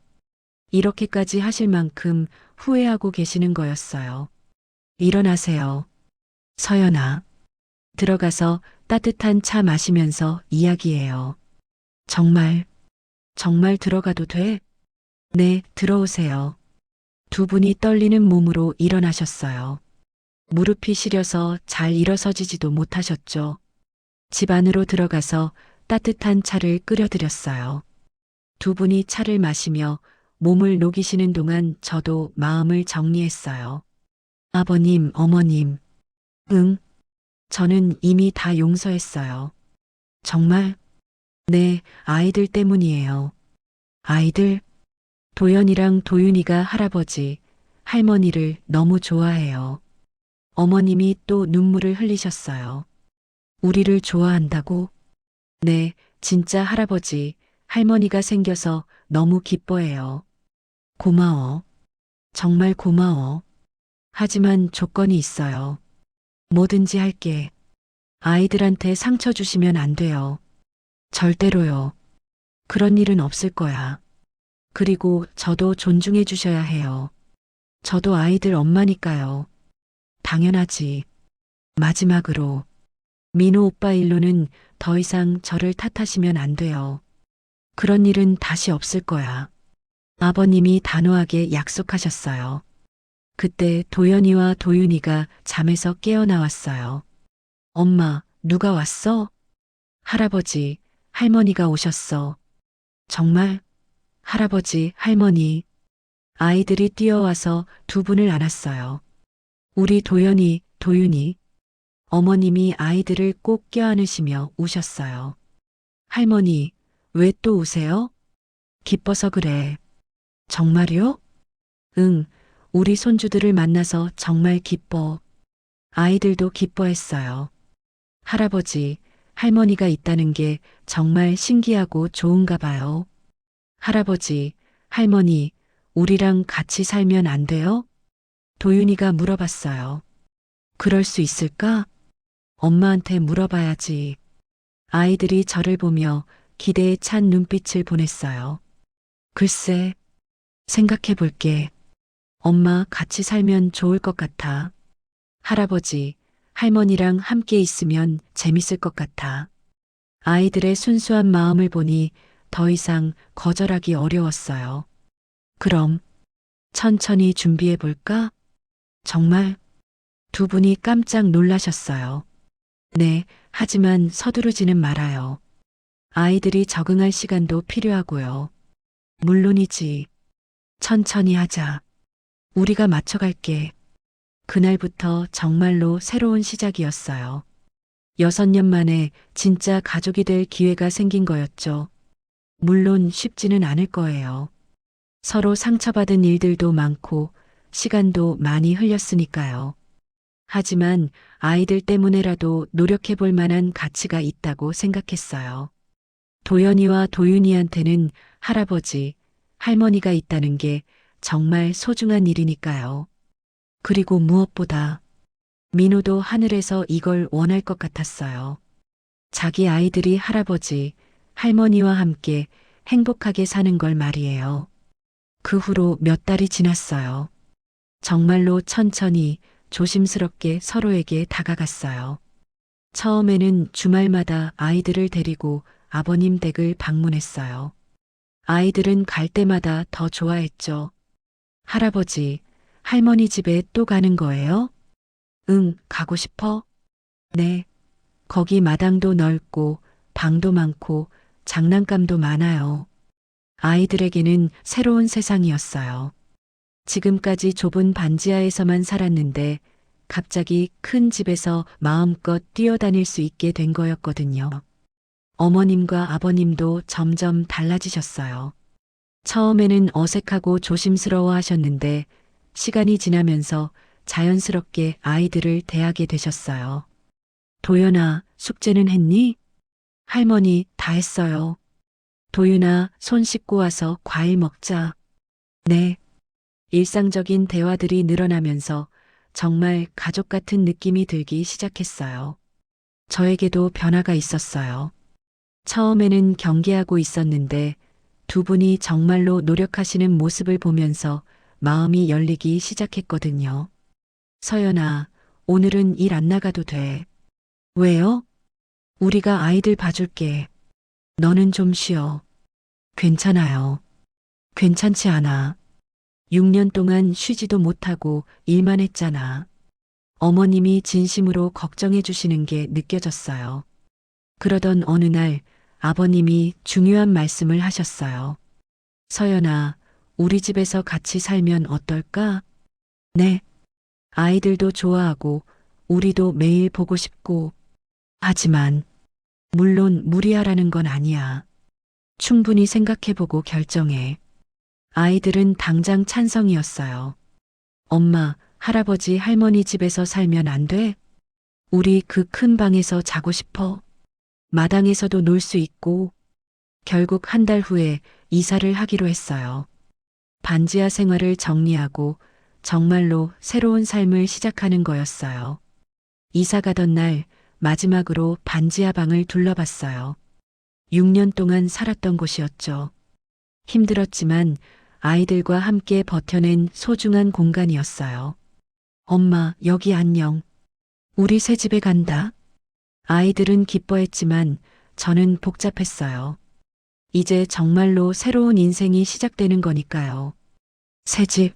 [SPEAKER 1] 이렇게까지 하실 만큼 후회하고 계시는 거였어요. 일어나세요. 서연아. 들어가서 따뜻한 차 마시면서 이야기해요. 정말, 정말 들어가도 돼? 네, 들어오세요. 두 분이 떨리는 몸으로 일어나셨어요. 무릎이 시려서 잘 일어서지지도 못하셨죠. 집 안으로 들어가서 따뜻한 차를 끓여드렸어요. 두 분이 차를 마시며 몸을 녹이시는 동안 저도 마음을 정리했어요. 아버님, 어머님, 응, 저는 이미 다 용서했어요. 정말? 네, 아이들 때문이에요. 아이들? 도연이랑 도윤이가 할아버지, 할머니를 너무 좋아해요. 어머님이 또 눈물을 흘리셨어요. 우리를 좋아한다고? 네, 진짜 할아버지, 할머니가 생겨서 너무 기뻐해요. 고마워. 정말 고마워. 하지만 조건이 있어요. 뭐든지 할게. 아이들한테 상처 주시면 안 돼요. 절대로요. 그런 일은 없을 거야. 그리고 저도 존중해 주셔야 해요. 저도 아이들 엄마니까요. 당연하지. 마지막으로, 민호 오빠 일로는 더 이상 저를 탓하시면 안 돼요. 그런 일은 다시 없을 거야. 아버님이 단호하게 약속하셨어요. 그때 도연이와 도윤이가 잠에서 깨어나왔어요. 엄마, 누가 왔어? 할아버지, 할머니가 오셨어. 정말? 할아버지, 할머니. 아이들이 뛰어와서 두 분을 안았어요. 우리 도연이, 도윤이. 어머님이 아이들을 꼭 껴안으시며 우셨어요. 할머니, 왜 또 우세요? 기뻐서 그래. 정말요? 응, 우리 손주들을 만나서 정말 기뻐. 아이들도 기뻐했어요. 할아버지, 할머니가 있다는 게 정말 신기하고 좋은가 봐요. 할아버지, 할머니, 우리랑 같이 살면 안 돼요? 도윤이가 물어봤어요. 그럴 수 있을까? 엄마한테 물어봐야지. 아이들이 저를 보며 기대에 찬 눈빛을 보냈어요. 글쎄, 생각해 볼게. 엄마 같이 살면 좋을 것 같아. 할아버지, 할머니랑 함께 있으면 재밌을 것 같아. 아이들의 순수한 마음을 보니 더 이상 거절하기 어려웠어요. 그럼 천천히 준비해 볼까? 정말? 두 분이 깜짝 놀라셨어요. 네, 하지만 서두르지는 말아요. 아이들이 적응할 시간도 필요하고요. 물론이지. 천천히 하자. 우리가 맞춰갈게. 그날부터 정말로 새로운 시작이었어요. 6년 만에 진짜 가족이 될 기회가 생긴 거였죠. 물론 쉽지는 않을 거예요. 서로 상처받은 일들도 많고 시간도 많이 흘렸으니까요. 하지만 아이들 때문에라도 노력해 볼 만한 가치가 있다고 생각했어요. 도연이와 도윤이한테는 할아버지, 할머니가 있다는 게 정말 소중한 일이니까요. 그리고 무엇보다 민호도 하늘에서 이걸 원할 것 같았어요. 자기 아이들이 할아버지, 할머니와 함께 행복하게 사는 걸 말이에요. 그 후로 몇 달이 지났어요. 정말로 천천히 조심스럽게 서로에게 다가갔어요. 처음에는 주말마다 아이들을 데리고 아버님 댁을 방문했어요. 아이들은 갈 때마다 더 좋아했죠. 할아버지, 할머니 집에 또 가는 거예요? 응, 가고 싶어? 네. 거기 마당도 넓고 방도 많고 장난감도 많아요. 아이들에게는 새로운 세상이었어요. 지금까지 좁은 반지하에서만 살았는데 갑자기 큰 집에서 마음껏 뛰어다닐 수 있게 된 거였거든요. 어머님과 아버님도 점점 달라지셨어요. 처음에는 어색하고 조심스러워 하셨는데 시간이 지나면서 자연스럽게 아이들을 대하게 되셨어요. 도연아, 숙제는 했니? 할머니, 다 했어요. 도윤아, 손 씻고 와서 과일 먹자. 네. 일상적인 대화들이 늘어나면서 정말 가족 같은 느낌이 들기 시작했어요. 저에게도 변화가 있었어요. 처음에는 경계하고 있었는데 두 분이 정말로 노력하시는 모습을 보면서 마음이 열리기 시작했거든요. 서연아, 오늘은 일 안 나가도 돼. 왜요? 우리가 아이들 봐줄게. 너는 좀 쉬어. 괜찮아요. 괜찮지 않아. 6년 동안 쉬지도 못하고 일만 했잖아. 어머님이 진심으로 걱정해 주시는 게 느껴졌어요. 그러던 어느 날 아버님이 중요한 말씀을 하셨어요. 서연아, 우리 집에서 같이 살면 어떨까? 네. 아이들도 좋아하고 우리도 매일 보고 싶고 하지만 물론 무리하라는 건 아니야. 충분히 생각해보고 결정해. 아이들은 당장 찬성이었어요. 엄마, 할아버지, 할머니 집에서 살면 안 돼? 우리 그 큰 방에서 자고 싶어. 마당에서도 놀 수 있고. 결국 한 달 후에 이사를 하기로 했어요. 반지하 생활을 정리하고 정말로 새로운 삶을 시작하는 거였어요. 이사 가던 날 마지막으로 반지하 방을 둘러봤어요. 6년 동안 살았던 곳이었죠. 힘들었지만 아이들과 함께 버텨낸 소중한 공간이었어요. 엄마, 여기 안녕. 우리 새 집에 간다. 아이들은 기뻐했지만 저는 복잡했어요. 이제 정말로 새로운 인생이 시작되는 거니까요. 새 집.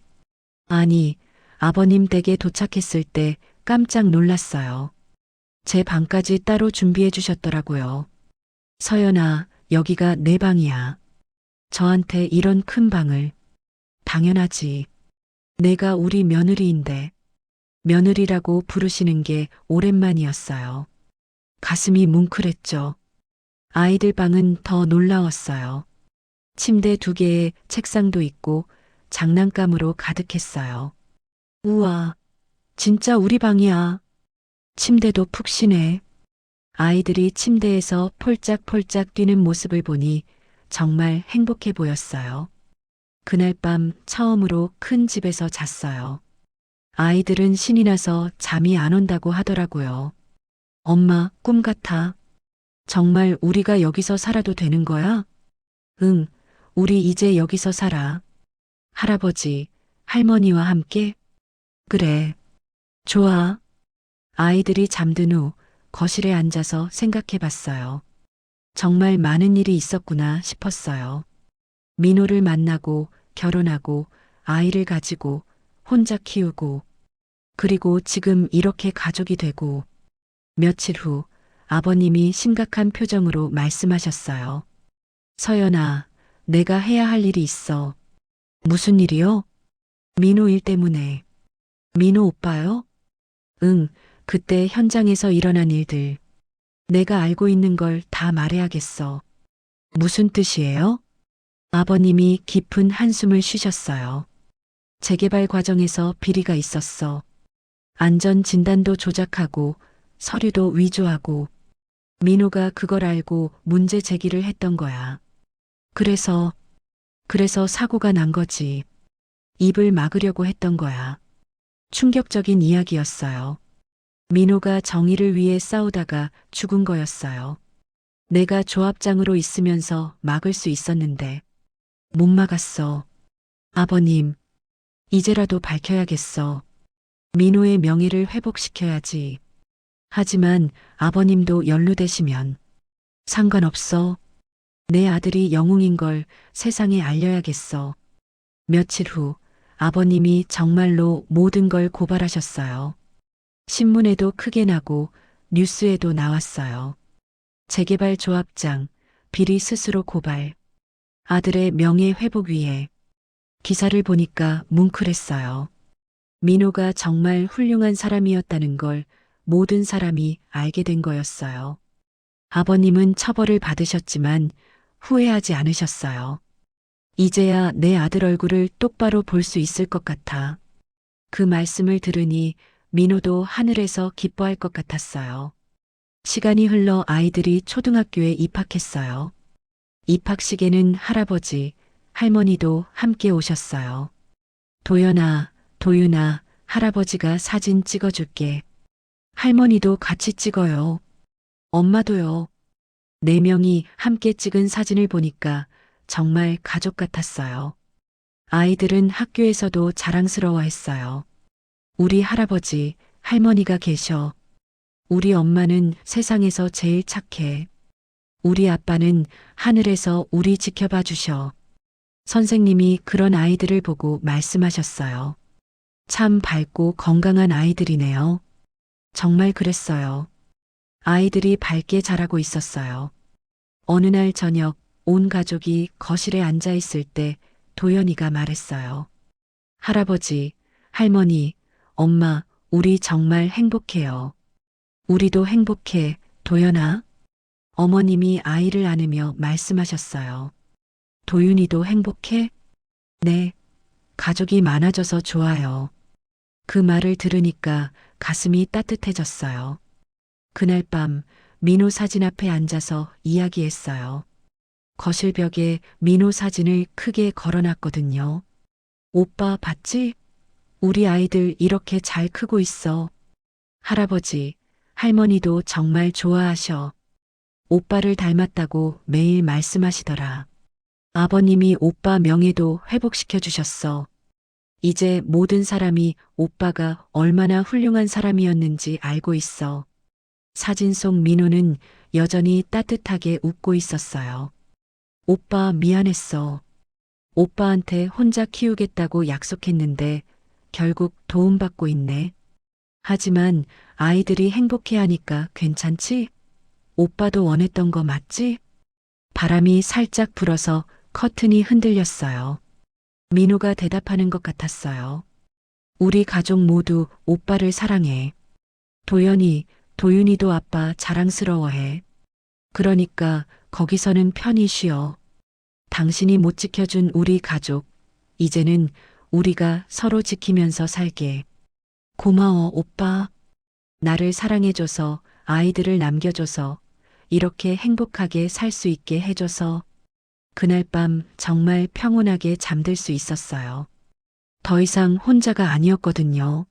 [SPEAKER 1] 아니, 아버님 댁에 도착했을 때 깜짝 놀랐어요. 제 방까지 따로 준비해 주셨더라고요. 서연아, 여기가 내 방이야. 저한테 이런 큰 방을. 당연하지. 내가 우리 며느리인데. 며느리라고 부르시는 게 오랜만이었어요. 가슴이 뭉클했죠. 아이들 방은 더 놀라웠어요. 침대 2개에 책상도 있고 장난감으로 가득했어요. 우와, 진짜 우리 방이야. 침대도 푹신해. 아이들이 침대에서 폴짝폴짝 뛰는 모습을 보니 정말 행복해 보였어요. 그날 밤 처음으로 큰 집에서 잤어요. 아이들은 신이 나서 잠이 안 온다고 하더라고요. 엄마, 꿈 같아. 정말 우리가 여기서 살아도 되는 거야? 응, 우리 이제 여기서 살아. 할아버지, 할머니와 함께? 그래. 좋아. 아이들이 잠든 후 거실에 앉아서 생각해 봤어요. 정말 많은 일이 있었구나 싶었어요. 민호를 만나고 결혼하고 아이를 가지고 혼자 키우고 그리고 지금 이렇게 가족이 되고 며칠 후 아버님이 심각한 표정으로 말씀하셨어요. 서연아, 내가 해야 할 일이 있어. 무슨 일이요? 민호 일 때문에. 민호 오빠요? 응, 그때 현장에서 일어난 일들. 내가 알고 있는 걸 다 말해야겠어. 무슨 뜻이에요? 아버님이 깊은 한숨을 쉬셨어요. 재개발 과정에서 비리가 있었어. 안전 진단도 조작하고 서류도 위조하고 민호가 그걸 알고 문제 제기를 했던 거야. 그래서 사고가 난 거지. 입을 막으려고 했던 거야. 충격적인 이야기였어요. 민호가 정의를 위해 싸우다가 죽은 거였어요. 내가 조합장으로 있으면서 막을 수 있었는데 못 막았어. 아버님, 이제라도 밝혀야겠어. 민호의 명예를 회복시켜야지. 하지만 아버님도 연루되시면 상관없어. 내 아들이 영웅인 걸 세상에 알려야겠어. 며칠 후 아버님이 정말로 모든 걸 고발하셨어요. 신문에도 크게 나고 뉴스에도 나왔어요. 재개발 조합장, 비리 스스로 고발. 아들의 명예 회복 위해. 기사를 보니까 뭉클했어요. 민호가 정말 훌륭한 사람이었다는 걸 모든 사람이 알게 된 거였어요. 아버님은 처벌을 받으셨지만 후회하지 않으셨어요. 이제야 내 아들 얼굴을 똑바로 볼 수 있을 것 같아. 그 말씀을 들으니 민호도 하늘에서 기뻐할 것 같았어요. 시간이 흘러 아이들이 초등학교에 입학했어요. 입학식에는 할아버지, 할머니도 함께 오셨어요. 도연아, 도윤아, 할아버지가 사진 찍어줄게. 할머니도 같이 찍어요. 엄마도요. 4명이 함께 찍은 사진을 보니까 정말 가족 같았어요. 아이들은 학교에서도 자랑스러워했어요. 우리 할아버지, 할머니가 계셔. 우리 엄마는 세상에서 제일 착해. 우리 아빠는 하늘에서 우리 지켜봐 주셔. 선생님이 그런 아이들을 보고 말씀하셨어요. 참 밝고 건강한 아이들이네요. 정말 그랬어요. 아이들이 밝게 자라고 있었어요. 어느 날 저녁 온 가족이 거실에 앉아 있을 때 도연이가 말했어요. 할아버지, 할머니, 엄마, 우리 정말 행복해요. 우리도 행복해, 도연아. 어머님이 아이를 안으며 말씀하셨어요. 도윤이도 행복해? 네, 가족이 많아져서 좋아요. 그 말을 들으니까 가슴이 따뜻해졌어요. 그날 밤 민호 사진 앞에 앉아서 이야기했어요. 거실 벽에 민호 사진을 크게 걸어놨거든요. 오빠 봤지? 우리 아이들 이렇게 잘 크고 있어. 할아버지, 할머니도 정말 좋아하셔. 오빠를 닮았다고 매일 말씀하시더라. 아버님이 오빠 명예도 회복시켜 주셨어. 이제 모든 사람이 오빠가 얼마나 훌륭한 사람이었는지 알고 있어. 사진 속 민호는 여전히 따뜻하게 웃고 있었어요. 오빠 미안했어. 오빠한테 혼자 키우겠다고 약속했는데 결국 도움받고 있네. 하지만 아이들이 행복해하니까 괜찮지? 오빠도 원했던 거 맞지? 바람이 살짝 불어서 커튼이 흔들렸어요. 민호가 대답하는 것 같았어요. 우리 가족 모두 오빠를 사랑해. 도연이, 도윤이도 아빠 자랑스러워해. 그러니까 거기서는 편히 쉬어. 당신이 못 지켜준 우리 가족, 이제는 우리가 서로 지키면서 살게. 고마워, 오빠. 나를 사랑해줘서, 아이들을 남겨줘서, 이렇게 행복하게 살 수 있게 해줘서. 그날 밤 정말 평온하게 잠들 수 있었어요. 더 이상 혼자가 아니었거든요.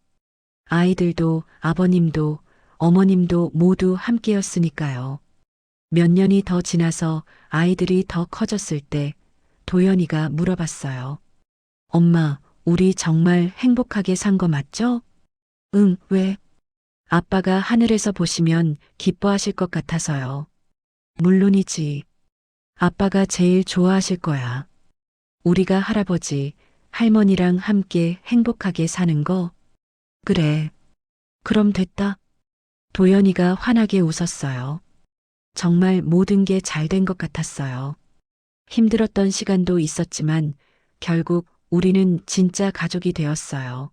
[SPEAKER 1] 아이들도 아버님도 어머님도 모두 함께였으니까요. 몇 년이 더 지나서 아이들이 더 커졌을 때 도연이가 물어봤어요. 엄마, 우리 정말 행복하게 산 거 맞죠? 응, 왜? 아빠가 하늘에서 보시면 기뻐하실 것 같아서요. 물론이지. 아빠가 제일 좋아하실 거야. 우리가 할아버지, 할머니랑 함께 행복하게 사는 거? 그래. 그럼 됐다. 도연이가 환하게 웃었어요. 정말 모든 게 잘 된 것 같았어요. 힘들었던 시간도 있었지만 결국 우리는 진짜 가족이 되었어요.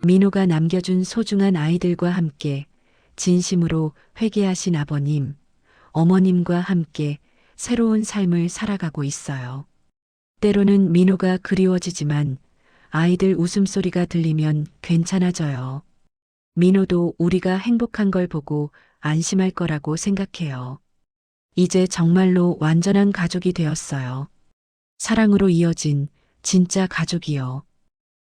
[SPEAKER 1] 민호가 남겨준 소중한 아이들과 함께 진심으로 회개하신 아버님, 어머님과 함께 새로운 삶을 살아가고 있어요. 때로는 민호가 그리워지지만 아이들 웃음소리가 들리면 괜찮아져요. 민호도 우리가 행복한 걸 보고 안심할 거라고 생각해요. 이제 정말로 완전한 가족이 되었어요. 사랑으로 이어진 진짜 가족이요.